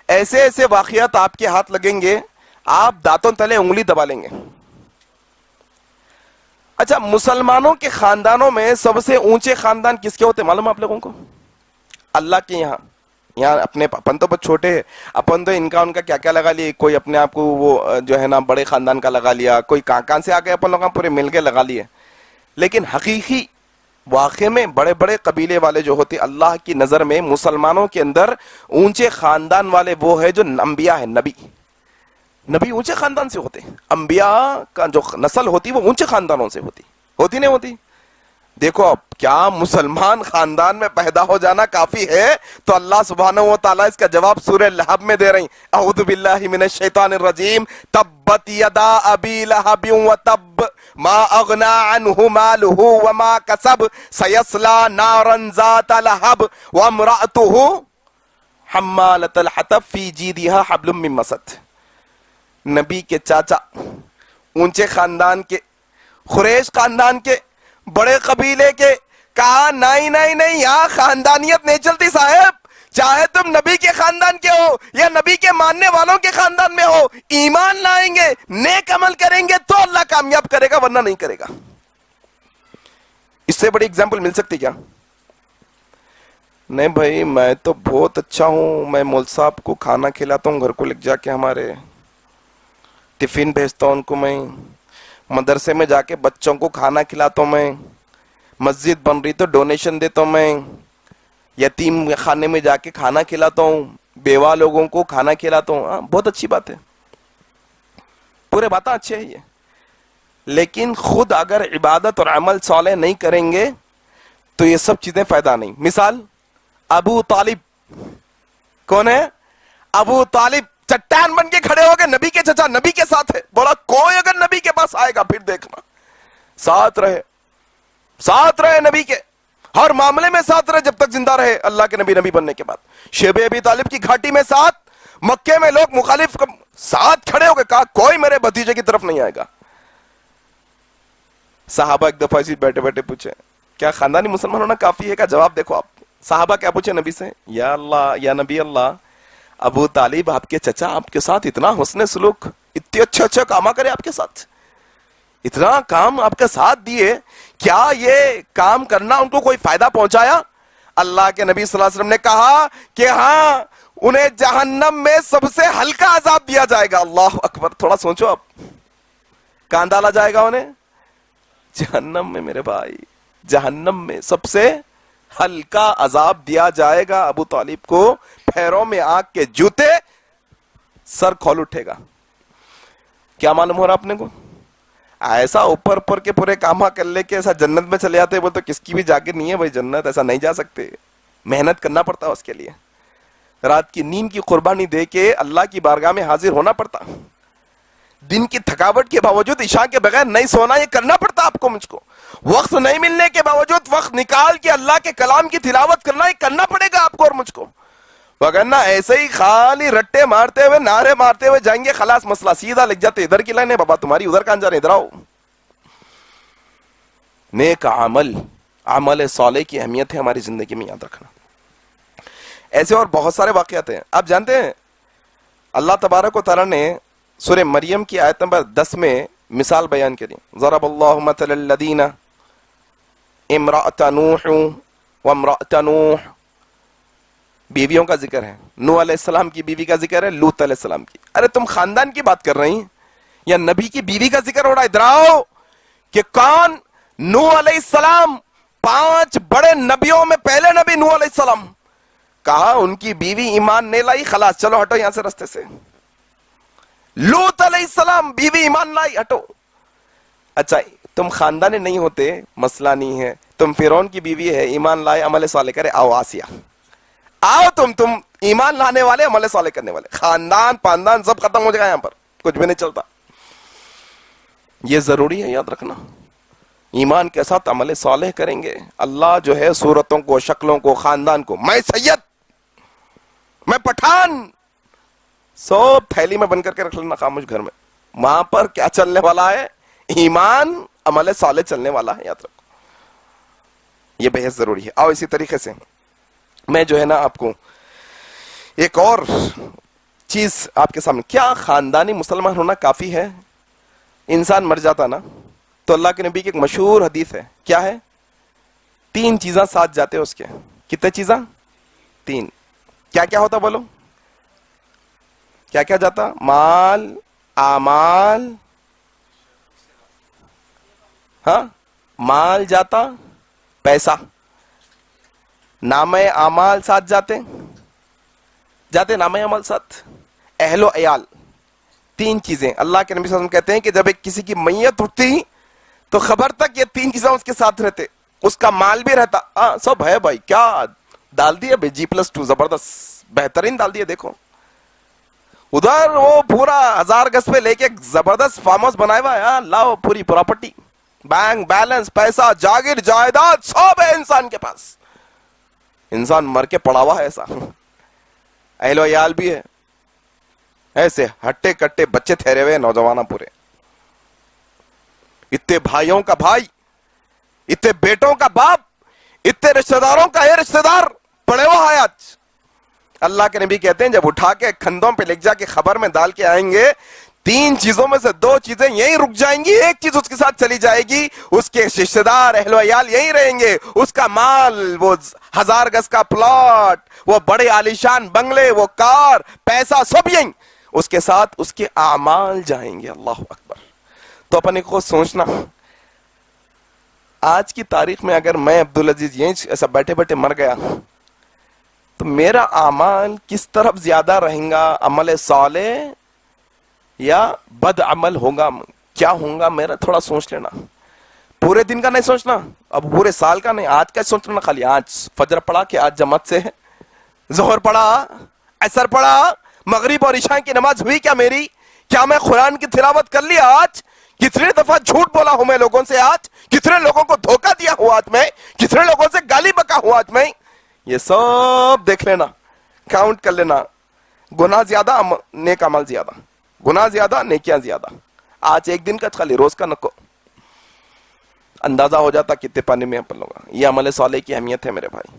ایسے ایسے واقعات آپ کے ہاتھ لگیں گے, آپ دانتوں تلے انگلی دبا لیں گے. اچھا مسلمانوں کے خاندانوں میں سب سے اونچے خاندان کس کے ہوتے معلوم آپ لوگوں کو؟ اللہ کے یہاں اپنے اپن تو بہت چھوٹے ہیں، اپن تو ان کا کیا کیا لگا لیے، کوئی اپنے آپ کو وہ جو ہے نا بڑے خاندان کا لگا لیا، کوئی کہاں سے آ گئے، اپن لوگ پورے مل کے لگا لیے. لیکن حقیقی واقع میں بڑے بڑے قبیلے والے جو ہوتے اللہ کی نظر میں مسلمانوں کے اندر اونچے خاندان والے وہ ہے جو انبیاء ہے. نبی اونچے خاندان سے ہوتے، انبیاء کا جو نسل ہوتی وہ اونچے خاندانوں سے ہوتی نہیں ہوتی. دیکھو اب کیا مسلمان خاندان میں پیدا ہو جانا کافی ہے؟ تو اللہ سبحانہ و تعالیٰ اس کا جواب سورہ لہب میں دے رہی. اعوذ باللہ من الشیطان الرجیم. تبت یدا ابی لہب وتب ما اغنا عنہ مالہ وما کسب سیصلی نارا ذات لہب وامرأتہ حمالۃ الحطب فی جیدہا حبل من مسد. نبی کے چاچا اونچے خاندان کے، قریش خاندان کے، بڑے قبیلے کے، کہا نہیں یہاں خاندانیت نہیں چلتی صاحب، چاہے تم نبی کے خاندان کے ہو یا نبی کے ماننے والوں کے خاندان میں ہو، ایمان لائیں گے، نیک عمل کریں گے تو اللہ کامیاب کرے گا ورنہ نہیں کرے گا. اس سے بڑی اگزامپل مل سکتی کیا؟ نہیں بھائی میں تو بہت اچھا ہوں، میں مول صاحب کو کھانا کھلاتا ہوں، گھر کو لے جا کے ہمارے ٹفن بھیجتا ہوں ان کو، میں مدرسے میں جا کے بچوں کو کھانا کھلاتا ہوں، میں مسجد بن رہی تو ڈونیشن دیتا ہوں، میں یتیم خانے میں جا کے کھانا کھلاتا ہوں، بیوہ لوگوں کو کھانا کھلاتا ہوں. بہت اچھی بات ہے، پورے باتیں اچھے ہیں یہ. لیکن خود اگر عبادت اور عمل صالح نہیں کریں گے تو یہ سب چیزیں فائدہ نہیں. مثال ابو طالب کون ہے؟ ابو طالب چٹان بن کے کھڑے ہو گئے، نبی کے چچا نبی کے ساتھ ہے. بولا کوئی اگر نبی کے پاس آئے گا پھر دیکھنا ساتھ رہے نبی کے ہر معاملے میں ساتھ رہے جب تک زندہ رہے اللہ کے نبی بننے کے بعد. شیب ابی طالب کی گھاٹی میں ساتھ، مکے میں لوگ مخالف ساتھ کھڑے ہو گئے، کہا کوئی میرے بھتیجے کی طرف نہیں آئے گا. صحابہ ایک دفعہ اسی بیٹھے بیٹھے پوچھے کیا خاندانی مسلمان ہونا کافی ہے؟ کا جواب دیکھو آپ. صحابہ کیا پوچھے نبی سے؟ یا اللہ یا نبی اللہ، ابو طالب آپ کے چچا آپ کے ساتھ اتنا حسن سلوک، اتنے اچھے کام کرے آپ کے ساتھ، اتنا کام آپ کے ساتھ دیے، کیا یہ کام کرنا ان کو کوئی فائدہ پہنچایا؟ اللہ کے نبی صلی اللہ علیہ وسلم نے کہا کہ ہاں انہیں جہنم میں سب سے ہلکا عذاب دیا جائے گا. اللہ اکبر. تھوڑا سوچو آپ، کہاں ڈالا جائے گا انہیں؟ جہنم میں. میرے بھائی جہنم میں سب سے ہلکا عذاب دیا جائے گا ابو طالب کو. پیروں میں آگ کے جوتے، سر کھول اٹھے گا. کیا معلوم ہو رہا اپنے کو؟ ایسا اوپر کے پورے کام کر لے کے ایسا جنت میں چلے جاتے، وہ تو کس کی بھی جاگیر نہیں ہے بھائی جنت، ایسا نہیں جا سکتے، محنت کرنا پڑتا اس کے لیے، رات کی نیند کی قربانی دے کے اللہ کی بارگاہ میں حاضر ہونا پڑتا، دن کی تھکاوٹ کے باوجود عشاء کے بغیر نہیں سونا، یہ کرنا پڑتا آپ کو مجھ کو، وقت نہیں ملنے کے باوجود وقت نکال کے اللہ کے کلام کی تلاوت کرنا، یہ کرنا پڑے گا آپ کو اور مجھ کو. وگرنہ ایسے ہی خالی رٹے مارتے ہوئے نعرے مارتے ہوئے جائیں گے، خلاص مسئلہ سیدھا لگ جاتے ادھر کی لائن ہے بابا تمہاری، ادھر کہاں جا رہے، ادھر آؤ. نیک عمل صالح کی اہمیت ہے ہماری زندگی میں، یاد رکھنا. ایسے اور بہت سارے واقعات ہیں. آپ جانتے ہیں اللہ تبارک و تعالیٰ نے سورہ مریم کی آیت نمبر 10 میں مثال بیان کری. ضرب اللہ مثلا الذین امرأۃ نوح وامرأۃ نوح، بیویوں کا ذکر ہے، نوح علیہ السلام کی بیوی کا ذکر ہے، لوط علیہ السلام کی. ارے تم خاندان کی بات کر رہی ہیں یا نبی کی بیوی کا ذکر ہو رہا ہے؟ ادھر آؤ کہ کون؟ نوح علیہ السلام 5 بڑے نبیوں میں پہلے نبی نوح علیہ السلام. کہا ان کی بیوی ایمان نہیں لائی، خلاص چلو ہٹو یہاں سے رستے سے. لوط علیہ السلام بیوی ایمان لائی، ہٹو. اچھا تم خاندانی نہیں ہوتے مسئلہ نہیں ہے، تم فرعون کی بیوی ہے، ایمان لائے، عمل صالح کرے، آؤ آسیہ آؤ، تم ایمان لانے والے، عمل صالح کرنے والے، خاندان پاندان سب ختم ہو جائے گا، یہاں پر کچھ بھی نہیں چلتا. یہ ضروری ہے یاد رکھنا. ایمان کے ساتھ عمل صالح کریں گے، اللہ جو ہے صورتوں کو، شکلوں کو، خاندان کو، میں سید، میں پٹھان، سب تھیلی میں بن کر کے رکھ لینا خاموش گھر میں. وہاں پر کیا چلنے والا ہے؟ ایمان عمل صالح چلنے والا ہے، یاد رکھو. یہ بہت ضروری ہے. آؤ اسی طریقے سے میں جو ہے نا آپ کو ایک اور چیز آپ کے سامنے، کیا خاندانی مسلمان ہونا کافی ہے؟ انسان مر جاتا نا تو اللہ کے نبی کی ایک مشہور حدیث ہے، کیا ہے؟ 3 چیزاں ساتھ جاتے ہیں اس کے. کتنے چیزاں؟ 3. کیا کیا ہوتا بولو؟ کیا کیا جاتا؟ مال، اعمال، ہاں مال جاتا، پیسہ، نام اعمال ساتھ جاتے نام اعمال ساتھ، اہل و عیال. 3 چیزیں. اللہ کے نبی صلی اللہ علیہ وسلم کہتے ہیں کہ جب ایک کسی کی میت اٹھتی تو خبر تک یہ 3 چیزیں اس کے ساتھ رہتے. اس کا مال بھی رہتا. سب ہے بھائی، کیا ڈال دیا بھائی G+2 زبردست بہترین ڈال دیا. دیکھو ادھر وہ پورا 1000 گز پہ لے کے زبردست فارم ہاؤس بنایا ہوا ہے. لاؤ پوری پراپرٹی، بینک بیلنس، پیسہ، جاگیر، جائیداد سب ہے انسان کے پاس. انسان مر کے پڑا ہوا ہے ایسا. اہل و عیال بھی ہے، ایسے ہٹے کٹے بچے ٹھہرے ہوئے نوجوان پورے. اتنے بھائیوں کا بھائی، اتنے بیٹوں کا باپ، اتنے رشتہ داروں کا یہ رشتہ دار پڑے ہوا ہے آج. اللہ کے نبی کہتے ہیں جب اٹھا کے کندھوں پہ لے جا کے خبر میں ڈال کے آئیں گے، 3 چیزوں میں سے 2 چیزیں یہیں رک جائیں گی، 1 چیز اس کے ساتھ چلی جائے گی. اس کے رشتہ دار اہل و عیال یہیں رہیں گے، اس کا مال، وہ 1000 گز کا پلاٹ، وہ بڑے عالیشان بنگلے، وہ کار، پیسہ سب یہیں. اس کے ساتھ اس کے اعمال جائیں گے. اللہ اکبر. تو اپنے کو سوچنا، آج کی تاریخ میں اگر میں عبدالعزیز یہیں ایسا بیٹھے بیٹھے مر گیا تو میرا اعمال کس طرف زیادہ رہیں گا؟ عمل صالح یا بد عمل ہوگا؟ کیا ہوگا میرا؟ تھوڑا سوچ لینا. پورے دن کا نہیں سوچنا، اب پورے سال کا نہیں، آج کا سوچ لینا. خالی آج فجر پڑھا کہ آج جماعت سے ہے، ظہر پڑھا، عصر پڑھا، مغرب اور عشاء کی نماز ہوئی کیا میری؟ کیا میں قرآن کی تلاوت کر لیا آج؟ کتنے دفعہ جھوٹ بولا ہوں میں لوگوں سے آج؟ کتنے لوگوں کو دھوکہ دیا ہوا آج میں؟ کتنے لوگوں سے گالی بکا ہوا آج میں؟ یہ سب دیکھ لینا، کاؤنٹ کر لینا. گناہ زیادہ، نیک عمل زیادہ. گناہ زیادہ، نیکیاں زیادہ. آج ایک دن کا خالی روز کا نکو اندازہ ہو جاتا کتنے پانی میں اپن لوگ. یہ عمل صالح کی اہمیت ہے میرے بھائی،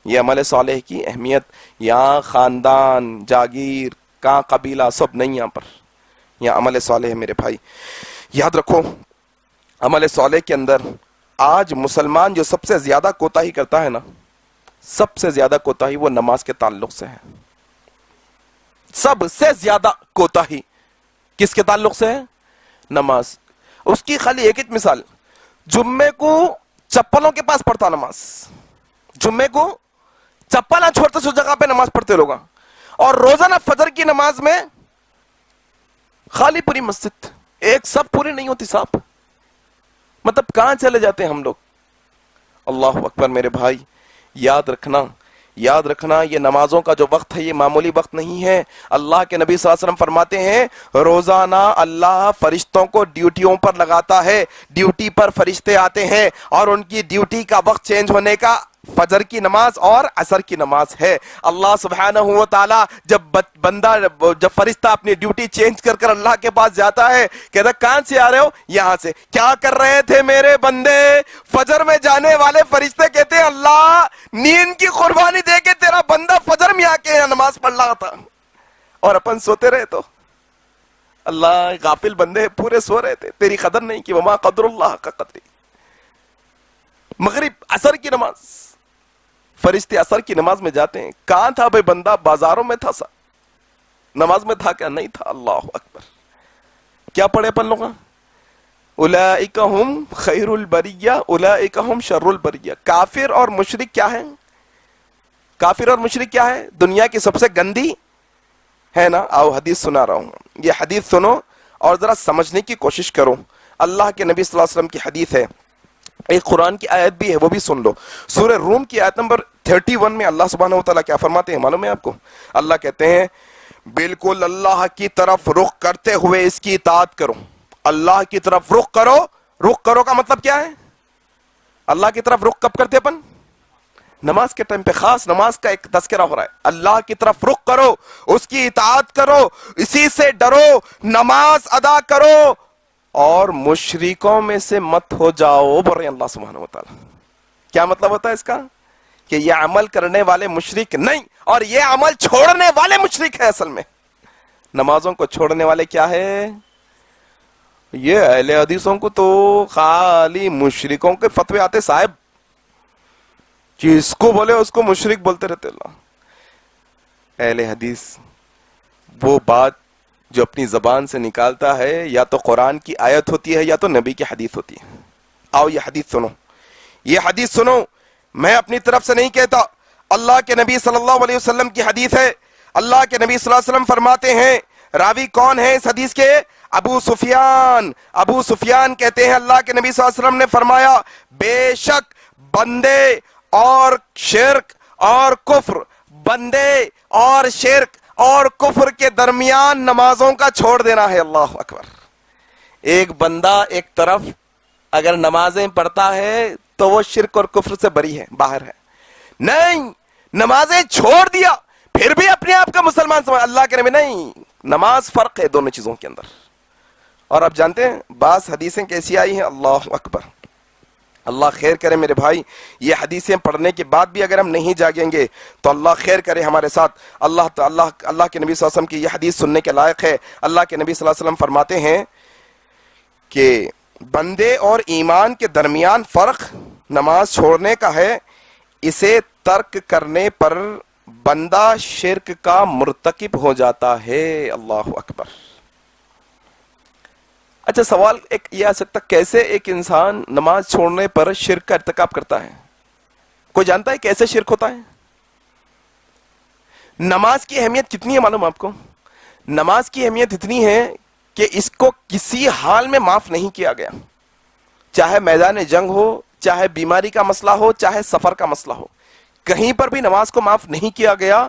یہ عمل صالح کی اہمیت. یہاں خاندان، جاگیر، کہاں قبیلہ سب نہیں، یہاں پر یہاں عمل صالح ہے میرے بھائی. یاد رکھو عمل صالح کے اندر آج مسلمان جو سب سے زیادہ کوتاہی کرتا ہے نا، سب سے زیادہ کوتاہی وہ نماز کے تعلق سے ہے. سب سے زیادہ کوتاہی کس کے تعلق سے ہے؟ نماز. اس کی خالی ایک ہی مثال، جمعے کو چپلوں کے پاس پڑھتا نماز، جمعے کو چپل نہ چھوڑتے اس جگہ پہ نماز پڑھتے لوگ، اور روزانہ فجر کی نماز میں خالی پوری مسجد، ایک سب پوری نہیں ہوتی صاحب. مطلب کہاں چلے جاتے ہیں ہم لوگ؟ اللہ اکبر میرے بھائی. یاد رکھنا، یاد رکھنا، یہ نمازوں کا جو وقت ہے یہ معمولی وقت نہیں ہے. اللہ کے نبی صلی اللہ علیہ وسلم فرماتے ہیں روزانہ اللہ فرشتوں کو ڈیوٹیوں پر لگاتا ہے. ڈیوٹی پر فرشتے آتے ہیں اور ان کی ڈیوٹی کا وقت چینج ہونے کا فجر کی نماز اور عصر کی نماز ہے. اللہ سبحانہ و تعالی جب فرشتہ اپنی ڈیوٹی چینج کر کر اللہ کے پاس جاتا ہے، کہتا کہاں سے آ رہے ہو؟ یہاں سے. کیا کر رہے تھے میرے بندے؟ فجر میں جانے والے فرشتے کہتے ہیں اللہ نیند کی قربانی دے کے تیرا بندہ فجر میں آ کے نماز پڑھ رہا تھا اور اپن سوتے رہے. تو اللہ غافل بندے پورے سو رہے تھے، تیری قدر نہیں کی. وما قدر اللہ کا قدری. مغرب عصر کی نماز، فرشتے عصر کی نماز میں جاتے ہیں. کہاں تھا بھائی بندہ؟ بازاروں میں تھا، نماز میں تھا کیا؟ نہیں تھا. اللہ اکبر. کیا پڑھے اپن لوگ؟ اولئک ہم خیر البریہ اولئک ہم شر البریہ. کافر اور مشرک کیا ہے؟ کافر اور مشرک کیا ہے؟ دنیا کی سب سے گندی ہے نا. آؤ حدیث سنا رہا ہوں، یہ حدیث سنو اور ذرا سمجھنے کی کوشش کرو. اللہ کے نبی صلی اللہ علیہ وسلم کی حدیث ہے، ایک قرآن کی آیت بھی ہے، وہ بھی سن لو. سورہ روم کی آیت نمبر 31 میں اللہ سبحانہ و تعالیٰ کیا فرماتے ہیں معلوم ہے آپ کو؟ اللہ کہتے ہیں بالکل اللہ کی طرف رخ کرتے ہوئے اس کی اطاعت کرو. اللہ کی طرف رخ کرو. رخ کرو کا مطلب کیا ہے؟ اللہ کی طرف رخ کب کرتے اپن؟ نماز کے ٹائم پہ، خاص نماز کا ایک تذکرہ ہو رہا ہے. اللہ کی طرف رخ کرو، اس کی اطاعت کرو، اسی سے ڈرو، نماز ادا کرو اور مشرکوں میں سے مت ہو جاؤ. بول رہے اللہ سبحانہ و تعالیٰ. کیا مطلب ہوتا ہے اس کا؟ کہ یہ عمل کرنے والے مشرک نہیں، اور یہ عمل چھوڑنے والے مشرک ہے. اصل میں نمازوں کو چھوڑنے والے کیا ہے؟ یہ اہل حدیثوں کو تو خالی مشرکوں کے فتوے آتے صاحب، جس کو بولے اس کو مشرک بولتے رہتے. اللہ اہل حدیث وہ بات جو اپنی زبان سے نکالتا ہے یا تو قرآن کی آیت ہوتی ہے یا تو نبی کی حدیث ہوتی ہے. آؤ یہ حدیث سنو، یہ حدیث سنو. میں اپنی طرف سے نہیں کہتا، اللہ کے نبی صلی اللہ علیہ وسلم کی حدیث ہے. اللہ کے نبی صلی اللہ علیہ وسلم فرماتے ہیں، راوی کون ہے اس حدیث کے؟ ابو سفیان. ابو سفیان کہتے ہیں اللہ کے نبی صلی اللہ علیہ وسلم نے فرمایا، بے شک بندے اور شرک اور کفر، بندے اور شرک اور کفر کے درمیان نمازوں کا چھوڑ دینا ہے. اللہ اکبر. ایک بندہ ایک طرف اگر نمازیں پڑھتا ہے تو وہ شرک اور کفر سے بری ہے، باہر ہے. نہیں، نمازیں چھوڑ دیا پھر بھی اپنے آپ کا مسلمان سمجھ. اللہ کے نبی نہیں، نماز فرق ہے دونوں چیزوں کے اندر. اور آپ جانتے ہیں بعض حدیثیں کیسی آئی ہیں، اللہ اکبر. اللہ خیر کرے میرے بھائی، یہ حدیثیں پڑھنے کے بعد بھی اگر ہم نہیں جاگیں گے تو اللہ خیر کرے ہمارے ساتھ. اللہ کے نبی صلی اللہ علیہ وسلم کی یہ حدیث سننے کے لائق ہے. اللہ کے نبی صلی اللہ علیہ وسلم فرماتے ہیں کہ بندے اور ایمان کے درمیان فرق نماز چھوڑنے کا ہے. اسے ترک کرنے پر بندہ شرک کا مرتکب ہو جاتا ہے. اللہ اکبر. اچھا سوال ایک یہ آ سکتا، کیسے ایک انسان نماز چھوڑنے پر شرک کا ارتکاب کرتا ہے؟ کوئی جانتا ہے کیسے شرک ہوتا ہے؟ نماز کی اہمیت کتنی ہے معلوم آپ کو؟ نماز کی اہمیت اتنی ہے کہ اس کو کسی حال میں معاف نہیں کیا گیا. چاہے میدان جنگ ہو، چاہے بیماری کا مسئلہ ہو، چاہے سفر کا مسئلہ ہو، کہیں پر بھی نماز کو معاف نہیں کیا گیا.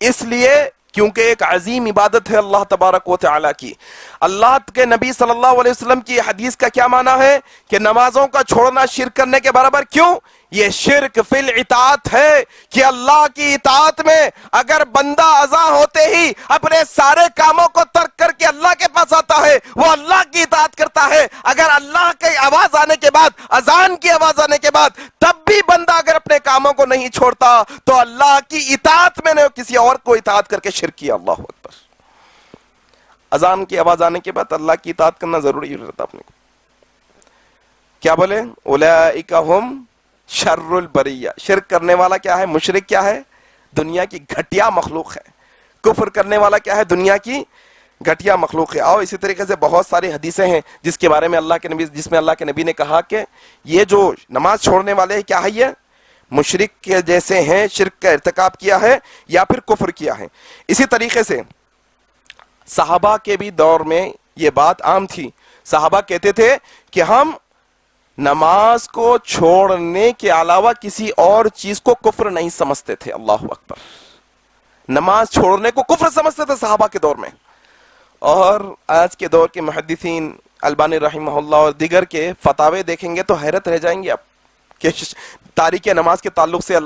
اس لیے کیونکہ ایک عظیم عبادت ہے اللہ تبارک و تعالیٰ کی. اللہ کے نبی صلی اللہ علیہ وسلم کی حدیث کا کیا معنی ہے کہ نمازوں کا چھوڑنا شرک کرنے کے برابر. کیوں؟ یہ شرک فی الاطاعت ہے کہ اللہ کی اطاعت میں اگر بندہ اذان ہوتے ہی اپنے سارے کاموں کو ترک کر کے اللہ کے پاس آتا ہے، وہ اللہ کی اطاعت کرتا ہے. اگر اللہ کی آواز آنے کے بعد، اذان کی آواز آنے کے بعد تب بھی بندہ اگر اپنے کاموں کو نہیں چھوڑتا تو اللہ کی اطاعت میں نے کسی اور کو اطاعت کر کے شرک کیا. اللہ اکبر. اذان کی آواز آنے کے بعد اللہ کی اطاعت کرنا ضروری رہتا اپنے کو. کیا بولے؟ اولئک ہم شر البریہ. شرک کرنے والا کیا ہے؟ مشرک کیا ہے؟ دنیا کی گھٹیا مخلوق ہے. کفر کرنے والا کیا ہے؟ دنیا کی گھٹیا مخلوق ہے. اور اسی طریقے سے بہت ساری حدیثیں ہیں جس کے بارے میں جس میں اللہ کے نبی نے کہا کہ یہ جو نماز چھوڑنے والے ہیں کیا ہے؟ یہ مشرک کے جیسے ہیں، شرک کا ارتکاب کیا ہے یا پھر کفر کیا ہے. اسی طریقے سے صحابہ کے بھی دور میں یہ بات عام تھی. صحابہ کہتے تھے کہ ہم نماز کو چھوڑنے کے علاوہ کسی اور چیز کو کفر نہیں سمجھتے تھے. اللہ اکبر. نماز چھوڑنے کو کفر سمجھتے تھے صحابہ کے دور میں. اور آج کے دور کے محدثین البانی رحمہ اللہ اور دیگر کے فتاوے دیکھیں گے تو حیرت رہ جائیں گے آپ کہ تاریک نماز کے تعلق سے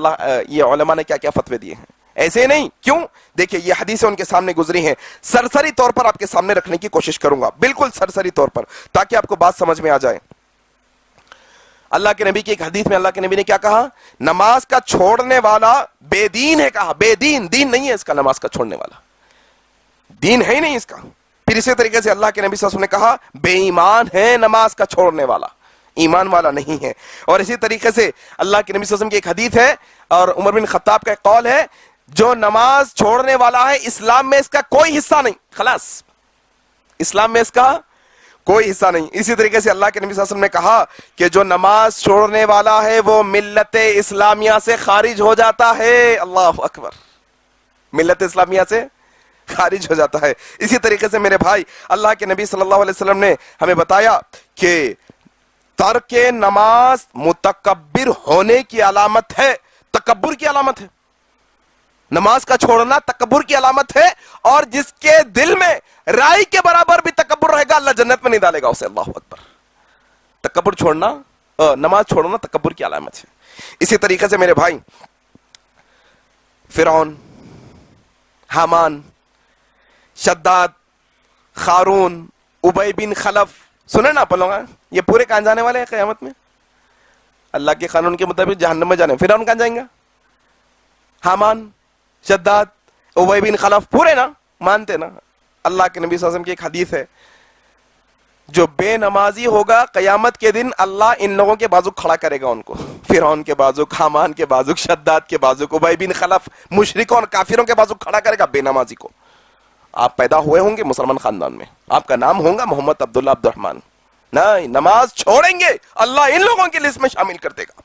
یہ علماء نے کیا کیا فتوے دیے ہیں. ایسے نہیں. کیوں؟ دیکھیں یہ حدیثیں ان کے سامنے گزری ہیں. سرسری طور پر آپ کے سامنے رکھنے کی کوشش کروں گا، بالکل سرسری طور پر، تاکہ آپ کو بات سمجھ میں آ جائے. اللہ کے نبی کی ایک حدیث میں اللہ کے نبی نے کیا کہا؟ نماز کا چھوڑنے والا بے دین ہے. کہا بے دین، دین نہیں ہے اس کا نماز کا چھوڑنے والا، دین ہے ہی نہیں اس کا. پھر اسی طریقے سے اللہ کے نبی صلی اللہ علیہ وسلم نے کہا بے ایمان ہے نماز کا چھوڑنے والا، ایمان والا نہیں ہے. اور اسی طریقے سے اللہ کے نبی صلی اللہ علیہ وسلم کی ایک حدیث ہے اور عمر بن خطاب کا ایک قول ہے، جو نماز چھوڑنے والا ہے اسلام میں اس کا کوئی حصہ نہیں. خلاص، اسلام میں اس کا کوئی حصہ نہیں. اسی طریقے سے اللہ کے نبی صلی اللہ علیہ وسلم نے کہا کہ جو نماز چھوڑنے والا ہے وہ ملت اسلامیہ سے خارج ہو جاتا ہے. اللہ اکبر. ملت اسلامیہ سے خارج ہو جاتا ہے. اسی طریقے سے میرے بھائی اللہ کے نبی صلی اللہ علیہ وسلم نے ہمیں بتایا کہ ترک نماز متکبر ہونے کی علامت ہے، تکبر کی علامت ہے. نماز کا چھوڑنا تکبر کی علامت ہے، اور جس کے دل میں رائی کے برابر بھی تکبر رہے گا اللہ جنت میں نہیں ڈالے گا اسے. اللہ اکبر. تکبر چھوڑنا، نماز چھوڑنا تکبر کی علامت ہے. اسی طریقے سے میرے بھائی فرعون، حامان، شداد، قارون، ابی بن خلف، سنے نا پلوں گا، یہ پورے کہاں جانے والے ہیں قیامت میں؟ اللہ کے قانون کے مطابق جہنم میں جانے. فرعون کہاں جائیں گا؟ حامان، شداد، ابی بن خلف، پورے نا مانتے نا. اللہ کے نبی صلی اللہ علیہ وسلم کی ایک حدیث ہے جو بے نمازی ہوگا قیامت کے دن اللہ ان لوگوں کے بازو کھڑا کرے گا ان کو، فرعون کے بازو، حامان کے بازو، شداد کے بازو، ابی بن خلف، مشرکوں اور کافروں کے بازو کھڑا کرے گا بے نمازی کو۔ آپ پیدا ہوئے ہوں گے مسلمان خاندان میں، آپ کا نام ہوگا محمد عبداللہ عبد الرحمن، نہیں، نماز چھوڑیں گے اللہ ان لوگوں کی لسٹ میں شامل کر دے گا۔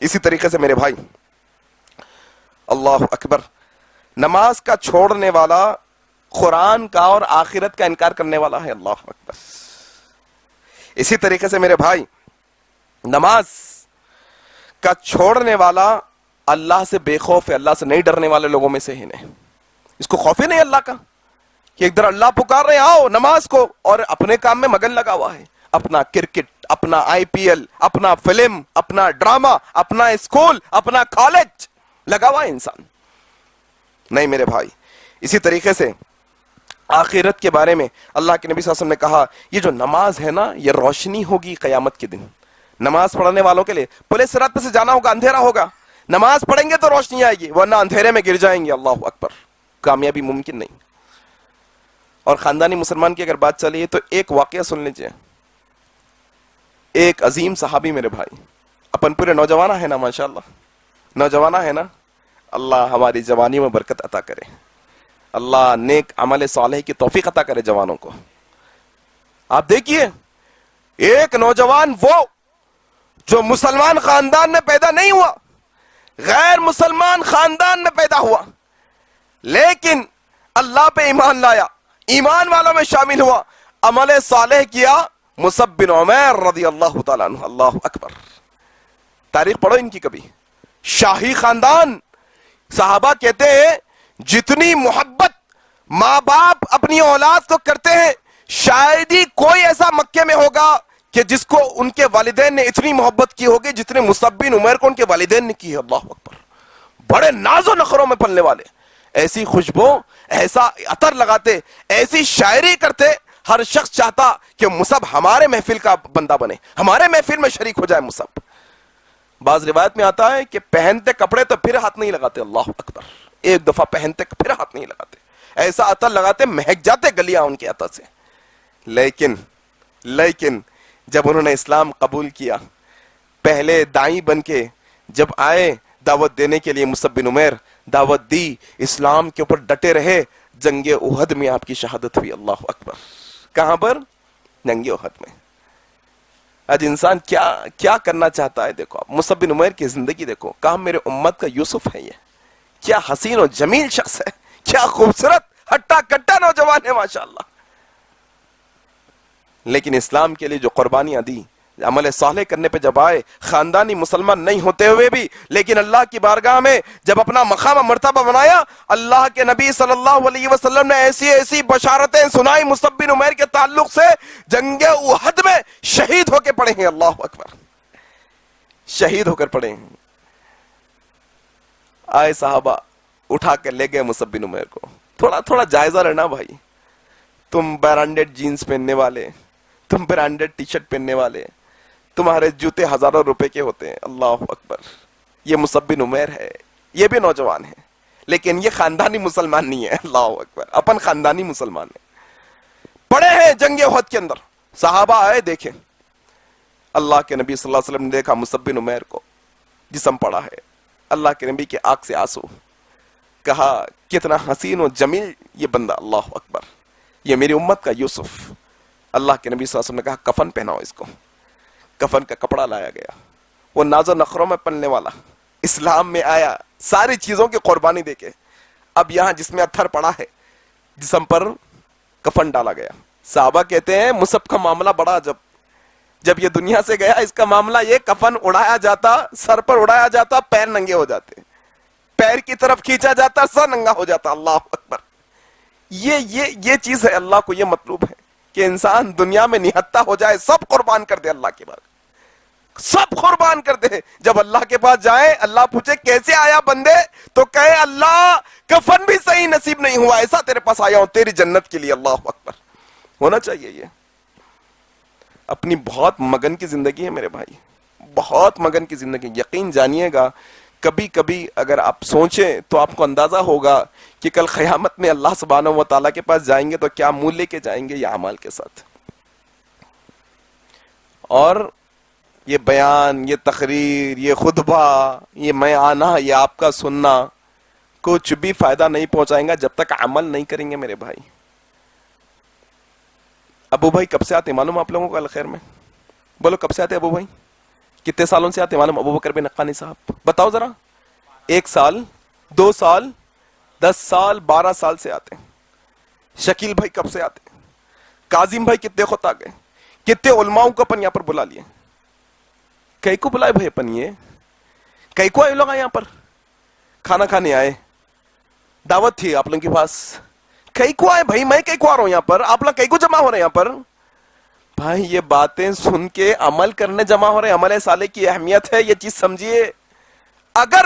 اسی طریقے سے میرے بھائی، اللہ اکبر، نماز کا چھوڑنے والا قرآن کا اور آخرت کا انکار کرنے والا ہے، اللہ اکبر۔ اسی طریقے سے میرے بھائی، نماز کا چھوڑنے والا اللہ سے بے خوف ہے، اللہ سے نہیں ڈرنے والے لوگوں میں سے ہی نہیں، اس کو خوف ہی نہیں اللہ کا، کہ ایک در اللہ پکار رہے آؤ نماز کو، اور اپنے کام میں مگن لگا ہوا ہے، اپنا کرکٹ، اپنا آئی پی ایل، اپنا فلم، اپنا ڈرامہ، اپنا اسکول، اپنا کالج لگا ہوا ہے انسان، نہیں میرے بھائی۔ اسی طریقے سے آخرت کے بارے میں اللہ کے نبی صلی اللہ علیہ وسلم نے کہا، یہ جو نماز ہے نا، یہ روشنی ہوگی قیامت کے دن نماز پڑھنے والوں کے لیے۔ پولیس صراط پہ سے جانا ہوگا، اندھیرا ہوگا، نماز پڑھیں گے تو روشنی آئے گی، ورنہ اندھیرے میں گر جائیں گے، اللہ اکبر، کامیابی ممکن نہیں۔ اور خاندانی مسلمان کی اگر بات چلی ہے تو ایک واقعہ سن لیجئے، ایک عظیم صحابی میرے بھائی، اپن پورے نوجوانہ ہے نا، ماشاءاللہ نوجوانہ ہے نا، اللہ ہماری جوانی میں برکت عطا کرے، اللہ نیک عمل صالح کی توفیق عطا کرے جوانوں کو۔ آپ دیکھیے، ایک نوجوان وہ جو مسلمان خاندان میں پیدا نہیں ہوا، غیر مسلمان خاندان میں پیدا ہوا، لیکن اللہ پہ ایمان لایا، ایمان والوں میں شامل ہوا، عمل صالح کیا، مصعب بن عمیر رضی اللہ تعالیٰ عنہ، اللہ اکبر۔ تاریخ پڑھو ان کی کبھی، شاہی خاندان، صحابہ کہتے ہیں جتنی محبت ماں باپ اپنی اولاد کو کرتے ہیں، شاید ہی کوئی ایسا مکے میں ہوگا کہ جس کو ان کے والدین نے اتنی محبت کی ہوگی جتنے مصعب بن عمیر کو ان کے والدین نے کی ہے، اللہ اکبر۔ بڑے ناز و نخروں میں پلنے والے، ایسی خوشبو، ایسا عطر لگاتے، ایسی شاعری کرتے، ہر شخص چاہتا کہ مصعب ہمارے محفل کا بندہ بنے، ہمارے محفل میں شریک ہو جائے مصعب۔ بعض روایت میں آتا ہے کہ پہنتے کپڑے تو پھر ہاتھ نہیں لگاتے، اللہ اکبر، ایک دفعہ پہنتے پھر ہاتھ نہیں لگاتے، ایسا عطر لگاتے مہک جاتے گلیاں ان کے عطر سے۔ لیکن جب انہوں نے اسلام قبول کیا، پہلے دائی بن کے جب آئے دعوت دینے کے لیے، مصعب بن عمیر دعوت دی، اسلام کے اوپر ڈٹے رہے، جنگ احد میں آپ کی شہادت ہوئی، اللہ اکبر۔ کہاں پر؟ جنگ احد میں۔ آج انسان کیا کرنا چاہتا ہے، دیکھو آپ مصعب بن عمیر کی زندگی دیکھو، کہاں میرے امت کا یوسف ہے، یہ کیا حسین و جمیل شخص ہے، کیا خوبصورت ہٹا کٹا نوجوان ہے، ماشاءاللہ۔ لیکن اسلام کے لیے جو قربانیاں دی، عمل صالح کرنے پہ جب آئے، خاندانی مسلمان نہیں ہوتے ہوئے بھی، لیکن اللہ کی بارگاہ میں جب اپنا مقام و مرتبہ بنایا، اللہ کے نبی صلی اللہ علیہ وسلم نے ایسی بشارتیں سنائی مصعب بن عمیر کے تعلق سے، جنگ احد میں شہید ہو کے پڑے ہیں، اللہ اکبر، شہید ہو کر پڑے ہیں۔ آئے صحابہ اٹھا کر لے گئے مصعب بن عمیر کو، تھوڑا جائزہ لینا بھائی، تم برانڈڈ جینز پہننے والے، تم برانڈڈ ٹی شرٹ پہننے والے، تمہارے جوتے ہزاروں روپے کے ہوتے ہیں، اللہ اکبر۔ یہ مصعب بن عمیر ہے، یہ بھی نوجوان ہے، لیکن یہ خاندانی مسلمان نہیں ہے، اللہ اکبر، اپن خاندانی مسلمان ہے، پڑے ہیں جنگ احد کے اندر۔ صحابہ آئے، دیکھیں اللہ کے نبی صلی اللہ علیہ وسلم نے دیکھا مصعب بن عمیر کو، جسم پڑا ہے، اللہ کے نبی کے آنکھ سے آنسو، کہا کتنا حسین و جمیل یہ بندہ، اللہ اکبر، یہ میری امت کا یوسف۔ اللہ کے نبی صلی اللہ علیہ وسلم نے کہا کفن پہناؤ اس کو، کفن کا کپڑا لایا گیا، وہ ناز و نخروں میں پلنے والا اسلام میں آیا، ساری چیزوں کی قربانی دے کے، اب یہاں جس میں اتھر پڑا ہے، جسم پر کفن ڈالا گیا۔ صحابہ کہتے ہیں مصعب کا معاملہ بڑا عجب، جب یہ دنیا سے گیا اس کا معاملہ یہ، کفن اڑایا جاتا، سر پر اڑایا جاتا، پیر ننگے ہو جاتے، پیر کی طرف کھینچا جاتا، سر ننگا ہو جاتا، اللہ اکبر۔ یہ چیز ہے، اللہ کو یہ مطلوب ہے کہ انسان دنیا میں نہتا ہو جائے، سب قربان کر دے اللہ کے بعد، سب قربان کر دے، جب اللہ کے پاس جائے، اللہ پوچھے کیسے آیا بندے، تو کہے اللہ کفن بھی صحیح نصیب نہیں ہوا، ایسا تیرے پاس آیا ہوں تیری جنت کے لیے، اللہ اکبر۔ ہونا چاہیے یہ، اپنی بہت مگن کی زندگی ہے میرے بھائی، بہت مگن کی زندگی، یقین جانیے گا، کبھی کبھی اگر آپ سوچیں تو آپ کو اندازہ ہوگا کہ کل قیامت میں اللہ سبحانہ و تعالیٰ کے پاس جائیں گے تو کیا منہ لے کے جائیں گے، یہ اعمال کے ساتھ، اور یہ بیان، یہ تقریر، یہ خطبہ، یہ میں آنا، یہ آپ کا سننا کچھ بھی فائدہ نہیں پہنچائیں گا جب تک عمل نہیں کریں گے میرے بھائی۔ ابو بھائی کب سے آتے معلوم آپ لوگوں کو؟ الخیر میں بولو، کب سے آتے ابو بھائی؟ کتنے سالوں سے آتے معلوم؟ ابو بکر بن نقانی صاحب بتاؤ ذرا، 1 سال، 2 سال، 10 سال، 12 سال سے آتے ہیں۔ شکیل بھائی کب سے آتے ہیں؟ کاظم بھائی کتنے خط آ گئے؟ کتنے علماؤں کو اپن یہاں پر بلا لیے؟ کئی کو بلائے بھائی اپن؟ یہ کئی کو آئے لوگ یہاں پر؟ کھانا کھانے آئے، دعوت تھی آپ لوگوں کے پاس، کئی کو آئے بھائی؟ میں کئی کو آ رہا ہوں یہاں پر، آپ لوگ کئی کو جمع ہو رہے ہیں یہاں پر؟ بھائی یہ باتیں سن کے عمل کرنے جمع ہو رہے ہیں۔ عمل صالح کی اہمیت ہے، یہ چیز سمجھیے۔ اگر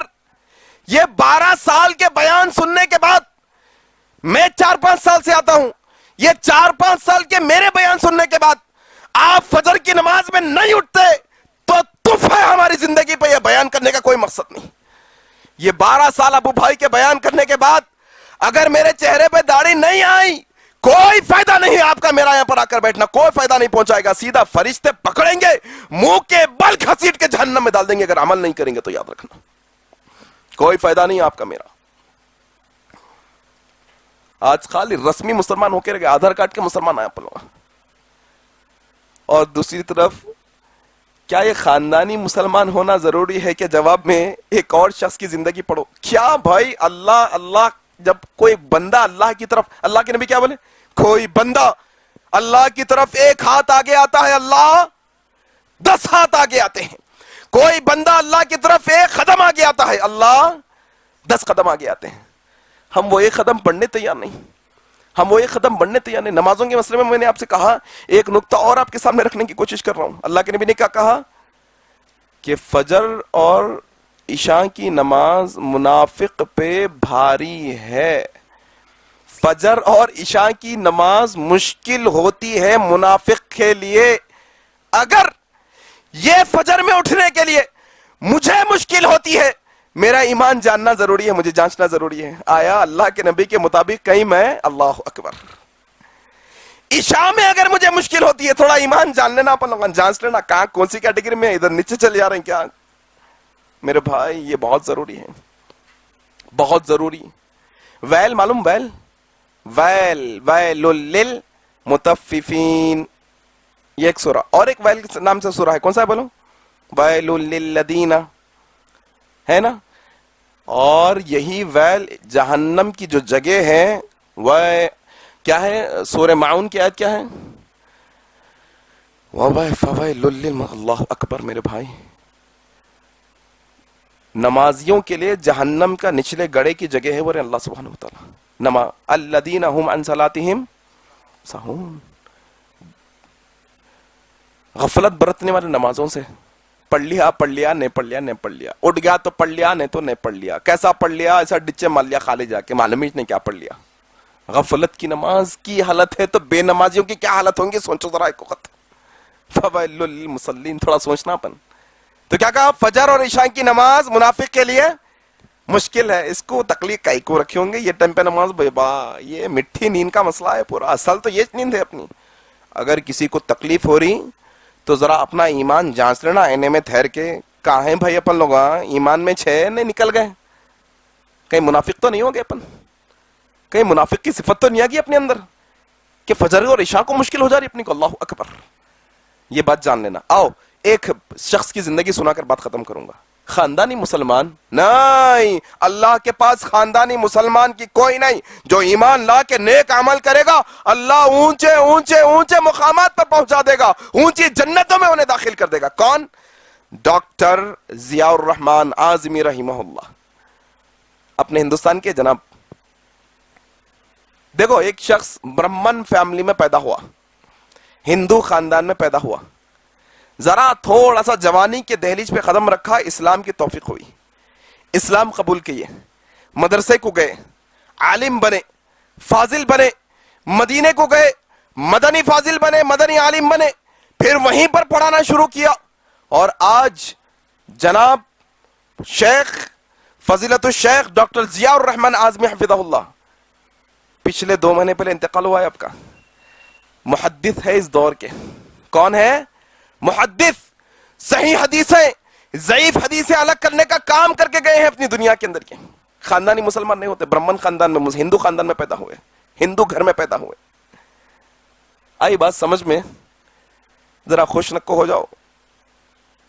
یہ 12 سال کے بیان سننے کے بعد میں 4-5 سال سے آتا ہوں، یہ 4-5 سال کے میرے بیان سننے کے بعد آپ فجر کی نماز میں نہیں اٹھتے تو تف ہے ہماری زندگی پہ۔ یہ بیان کرنے کا کوئی مقصد نہیں۔ یہ 12 سال ابو بھائی کے بیان کرنے کے بعد اگر میرے چہرے پہ داڑھی نہیں آئی، کوئی فائدہ نہیں آپ کا میرا یہاں پر آ کر بیٹھنا، کوئی فائدہ نہیں پہنچائے گا۔ سیدھا فرشتے پکڑیں گے، منہ کے بل گھسیٹ کے جہنم میں ڈال دیں گے اگر عمل نہیں کریں گے تو۔ یاد رکھنا، کوئی فائدہ نہیں آپ کا میرا۔ آج خالی رسمی مسلمان ہو کے رہ گئے، آدھار کارڈ کے مسلمان آیا پلوا۔ اور دوسری طرف کیا یہ خاندانی مسلمان ہونا ضروری ہے کہ جواب میں ایک اور شخص کی زندگی پڑھو؟ کیا بھائی اللہ اللہ، جب کوئی بندہ اللہ کی طرف، اللہ کے نبی کیا بولے؟ کوئی بندہ اللہ کی طرف 1 ہاتھ آگے آتا ہے، اللہ 10 ہاتھ آگے آتے ہیں۔ کوئی بندہ اللہ کی طرف 1 قدم آگے آتا ہے، اللہ 10 قدم آگے آتے ہیں۔ ہم وہ 1 قدم بڑھنے تیار نہیں، ہم وہ 1 قدم بڑھنے تیار نہیں۔ نمازوں کے مسئلے میں نے آپ سے کہا، ایک نقطہ اور آپ کے سامنے رکھنے کی کوشش کر رہا ہوں۔ اللہ کے نبی نے کیا کہا کہ فجر اور عشاء کی نماز منافق پہ بھاری ہے۔ فجر اور عشاء کی نماز مشکل ہوتی ہے منافق کے لیے۔ اگر یہ فجر میں اٹھنے کے لیے مجھے مشکل ہوتی ہے، میرا ایمان جاننا ضروری ہے، مجھے جانچنا ضروری ہے، آیا اللہ کے نبی کے مطابق کہیں میں اللہ اکبر۔ عشاء میں اگر مجھے مشکل ہوتی ہے، تھوڑا ایمان جان لینا، اپن جانچ لینا کہاں کون سی کیٹیگری میں ادھر نیچے چل جا رہے ہیں کیا میرے بھائی؟ یہ بہت ضروری ہے، بہت ضروری۔ ویل معلوم؟ ویل ویل للمطففین، یہ ایک سورہ، اور ایک ویل نام سے سورہ ہے، کون سا ہے بولو؟ ویل للذین، ہے نا؟ اور یہی ویل جہنم کی جو جگہ ہے وہ کیا ہے؟ سورہ معون کی آیت کیا ہے؟ اللہ اکبر میرے بھائی۔ نمازیوں کے لیے جہنم کا نچلے گڑے کی جگہ ہے وہ اللہ سبحانہ وتعالی۔ الذین هم عن صلاتهم ساہون، غفلت برتنے والے نمازوں سے۔ پڑھ لیا نہیں پڑھ لیا نہیں پڑھ لیا، اٹھ گیا تو پڑھ لیا نہیں تو نہیں پڑھ لیا، کیسا پڑھ لیا؟ ایسا ڈچے مار لیا خالے جا کے، معلوم ہی نہیں کیا پڑھ لیا۔ غفلت کی نماز کی حالت ہے تو بے نمازیوں کی کیا حالت ہوں گی؟ سوچو ذرا ایک وقت۔ فویل للمصلین، تھوڑا سوچنا پن۔ تو کیا کہا؟ فجر اور عشاء کی نماز منافق کے لیے مشکل ہے، اس کو تکلیف کئی کو رکھی ہوں گے، یہ ٹائم پہ نماز یہ مٹھی نیند کا مسئلہ ہے پورا، اصل تو یہ نیند ہے اپنی۔ اگر کسی کو تکلیف ہو رہی تو ذرا اپنا ایمان جانچ لینا، آئینے میں ٹھہر کے۔ کہاں ہیں بھائی اپن لوگ؟ ایمان میں 6 نہیں نکل گئے؟ کہیں منافق تو نہیں ہو گئے اپن؟ کہیں منافق کی صفت تو نہیں آ گئی اپنے اندر کہ فجر اور عشاء کو مشکل ہو جا رہی اپنی کو؟ اللہ اکبر، یہ بات جان لینا۔ آؤ ایک شخص کی زندگی سنا کر بات ختم کروں گا۔ خاندانی مسلمان نہیں، اللہ کے پاس خاندانی مسلمان کی کوئی نہیں۔ جو ایمان لا کے نیک عمل کرے گا، اللہ اونچے اونچے اونچے مقامات پر پہنچا دے گا، اونچی جنتوں میں انہیں داخل کر دے گا۔ کون؟ ڈاکٹر ضیاء الرحمن اعظمی رحمہ اللہ، اپنے ہندوستان کے جناب۔ دیکھو، ایک شخص برہمن فیملی میں پیدا ہوا، ہندو خاندان میں پیدا ہوا، ذرا تھوڑا سا جوانی کے دہلیز پہ قدم رکھا، اسلام کی توفیق ہوئی، اسلام قبول کیے، مدرسے کو گئے، عالم بنے، فاضل بنے، مدینے کو گئے، مدنی فاضل بنے، مدنی عالم بنے، پھر وہیں پر پڑھانا شروع کیا، اور آج جناب شیخ فضیلت الشیخ ڈاکٹر ضیاء الرحمن اعظمی حفظہ اللہ، پچھلے 2 مہینے پہلے انتقال ہوا ہے آپ کا۔ محدث ہے اس دور کے۔ کون ہے؟ محدث صحیح حدیثیں ضعیف حدیثیں الگ کرنے کا کام کر کے گئے ہیں اپنی دنیا کے اندر کے. خاندانی مسلمان نہیں ہوتے, برہمن خاندان میں, ہندو خاندان میں پیدا ہوئے, ہندو گھر میں پیدا ہوئے. آئی بات سمجھ میں؟ ذرا خوش نکو ہو جاؤ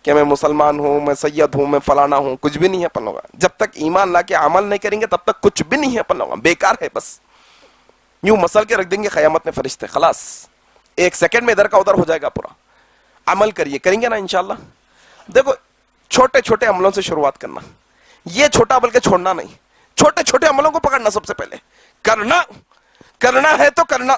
کہ میں مسلمان ہوں, میں سید ہوں, میں فلانا ہوں. کچھ بھی نہیں ہے اپن لوگا. جب تک ایمان لا کے عمل نہیں کریں گے تب تک کچھ بھی نہیں ہے اپن لوگا, بیکار ہے. بس یوں مسل کے رکھ دیں گے قیامت میں فرشتے, خلاص ایک سیکنڈ میں ادھر کا ادھر ہو جائے گا پورا. عمل کریے, کریں گے نا انشاءاللہ. دیکھو چھوٹے چھوٹے عملوں سے شروعات کرنا, یہ چھوٹا بلکہ چھوڑنا نہیں, چھوٹے چھوٹے عملوں کو پکڑنا سب سے پہلے. کرنا ہے تو کرنا.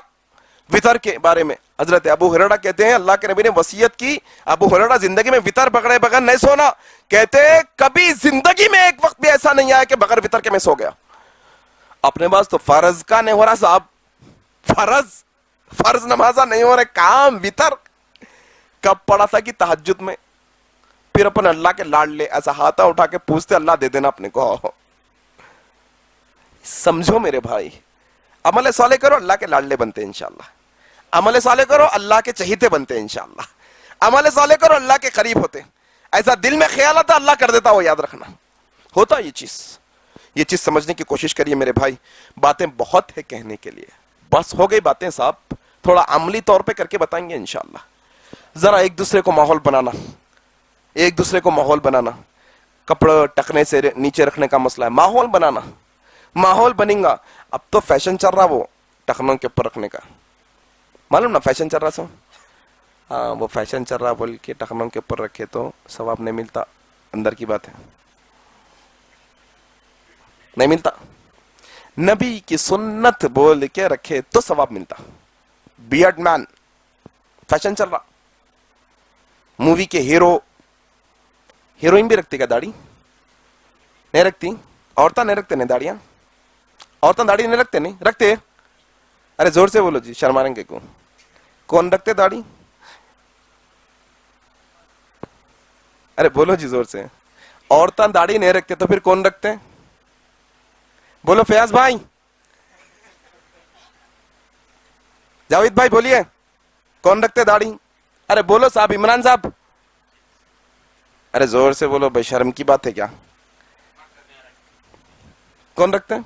وطر کے بارے میں حضرت ابو ہریرہ کہتے ہیں اللہ کے نبی نے وصیت کی, ابو ہریرہ زندگی میں وطر پکڑے بغیر نہیں سونا. کہتے کبھی زندگی میں ایک وقت بھی ایسا نہیں آیا کہ بغیر وطر کے میں سو گیا. اپنے پاس تو فرض کا نہیں ہو رہا صاحب, فرض نمازہ نہیں ہو رہے, کام وطر کب پڑا تھا کہ تہجد میں. پھر اپن اللہ کے لاڈ لے, ایسا ہاتھا اٹھا کے پوچھتے اللہ دے دینا اپنے کو. سمجھو میرے بھائی, عمل صالح کرو اللہ کے لاڈلے بنتے ہیں انشاءاللہ. عمل صالح کرو اللہ کے چہیتے بنتے ہیں انشاءاللہ. عمل صالح کرو اللہ کے قریب ہوتے. ایسا دل میں خیال آتا اللہ کر دیتا, وہ یاد رکھنا ہوتا. یہ چیز سمجھنے کی کوشش کریے میرے بھائی. باتیں بہت ہے کہنے کے لیے, بس ہو گئی باتیں صاحب, تھوڑا عملی طور پہ کر کے بتائیں گے انشاءاللہ. ذرا ایک دوسرے کو ماحول بنانا, کپڑے ٹکنے سے نیچے رکھنے کا مسئلہ ہے, ماحول بنیں گا. اب تو فیشن چل رہا وہ ٹخنوں کے اوپر رکھنے کا, معلوم نا فیشن چل رہا سو. ہاں وہ فیشن چل رہا بول کے ٹخنوں کے اوپر رکھے تو ثواب نہیں ملتا. اندر کی بات ہے, نہیں ملتا. نبی کی سنت بول کے رکھے تو ثواب ملتا. بیئرڈ مین فیشن چل رہا. مووی کے ہیروئن بھی رکھتی کیا داڑھی؟ نہیں رکھتی. عورتیں نہیں رکھتے نہیں داڑیاں, عورتیں داڑھی نہیں رکھتے. نہیں رکھتے. ارے زور سے بولو جی, شرمائیں گے کو. کون رکھتے داڑھی؟ ارے بولو جی زور سے. عورتیں داڑھی نہیں رکھتے تو پھر کون رکھتے؟ بولو فیاض بھائی, جاوید بھائی بولیے, کون رکھتے داڑھی؟ ارے بولو صاحب, عمران صاحب. ارے زور سے بولو بھائی, شرم کی بات ہے کیا؟ کون رکھتے ہیں؟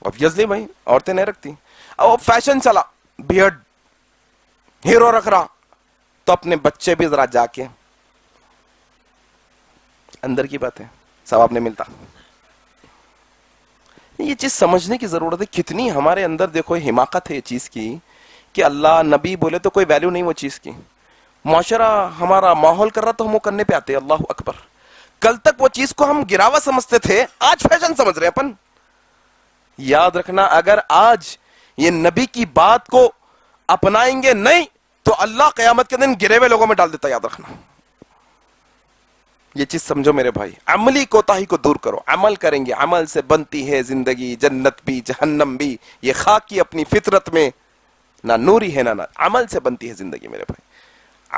obviously بھائی عورتیں نہیں رکھتی. اب فیشن چلا, بیئرڈ ہیرو رکھ رہا, تو اپنے بچے بھی ذرا جا کے, اندر کی بات ہے, ثواب نہیں ملتا. یہ چیز سمجھنے کی ضرورت ہے. کتنی ہمارے اندر دیکھو حماقت ہے یہ چیز کی کہ اللہ نبی بولے تو کوئی ویلیو نہیں وہ چیز کی. معاشرہ ہمارا ماحول کر رہا تو ہم وہ کرنے پہ آتے. اللہ اکبر. کل تک وہ چیز کو ہم گراوا سمجھتے تھے, آج فیشن سمجھ رہے ہیں اپن. یاد رکھنا, اگر آج یہ نبی کی بات کو اپنائیں گے نہیں تو اللہ قیامت کے دن گرے ہوئے لوگوں میں ڈال دیتا. یاد رکھنا یہ چیز سمجھو میرے بھائی. عملی کوتاہی کو دور کرو, عمل کریں گے, عمل سے بنتی ہے زندگی, جنت بھی جہنم بھی. یہ خاکی اپنی فطرت میں نہ نوری ہے نہ عمل سے بنتی ہے زندگی میرے بھائی.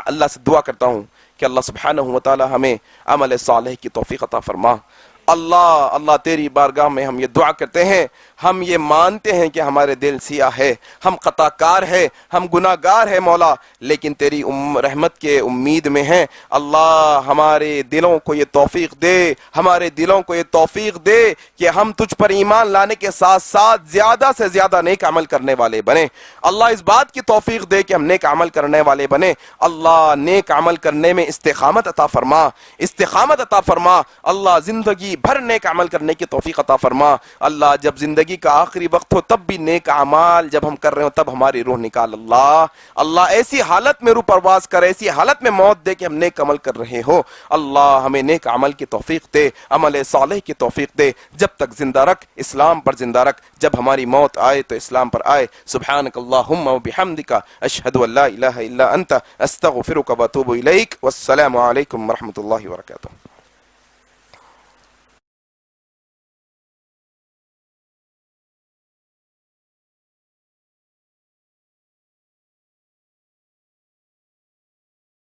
اللہ سے دعا کرتا ہوں کہ اللہ سبحانہ و تعالی ہمیں عمل صالح کی توفیق عطا فرما. اللہ تیری بارگاہ میں ہم یہ دعا کرتے ہیں, ہم یہ مانتے ہیں کہ ہمارے دل سیاہ ہے, ہم خطا کار ہے, ہم گناہ گار ہے مولا, لیکن تیری رحمت کے امید میں ہیں. اللہ ہمارے دلوں کو یہ توفیق دے, ہمارے دلوں کو یہ توفیق دے کہ ہم تجھ پر ایمان لانے کے ساتھ ساتھ زیادہ سے زیادہ نیک عمل کرنے والے بنے. اللہ اس بات کی توفیق دے کہ ہم نیک عمل کرنے والے بنے. اللہ نیک عمل کرنے میں استقامت عطا فرما. اللہ زندگی بھر نیک عمل کرنے کی توفیق عطا فرما. اللہ جب زندگی کا آخری وقت ہو تب بھی نیک اعمال جب ہم کر رہے ہو تب ہماری روح نکال. اللہ ایسی حالت میں روح پرواز کر, ایسی حالت میں موت دے کہ ہم نیک عمل کر رہے ہو. اللہ ہمیں نیک عمل کی توفیق دے, عمل صالح کی توفیق دے. جب تک زندہ رکھ, اسلام پر زندہ رکھ. جب ہماری موت آئے تو اسلام پر آئے. سبحانک اللہم و بحمدک, اشہد ان لا الہ الا انت, استغفرک و اتوب الیک. والسلام علیکم ورحمۃ اللہ وبرکاتہ.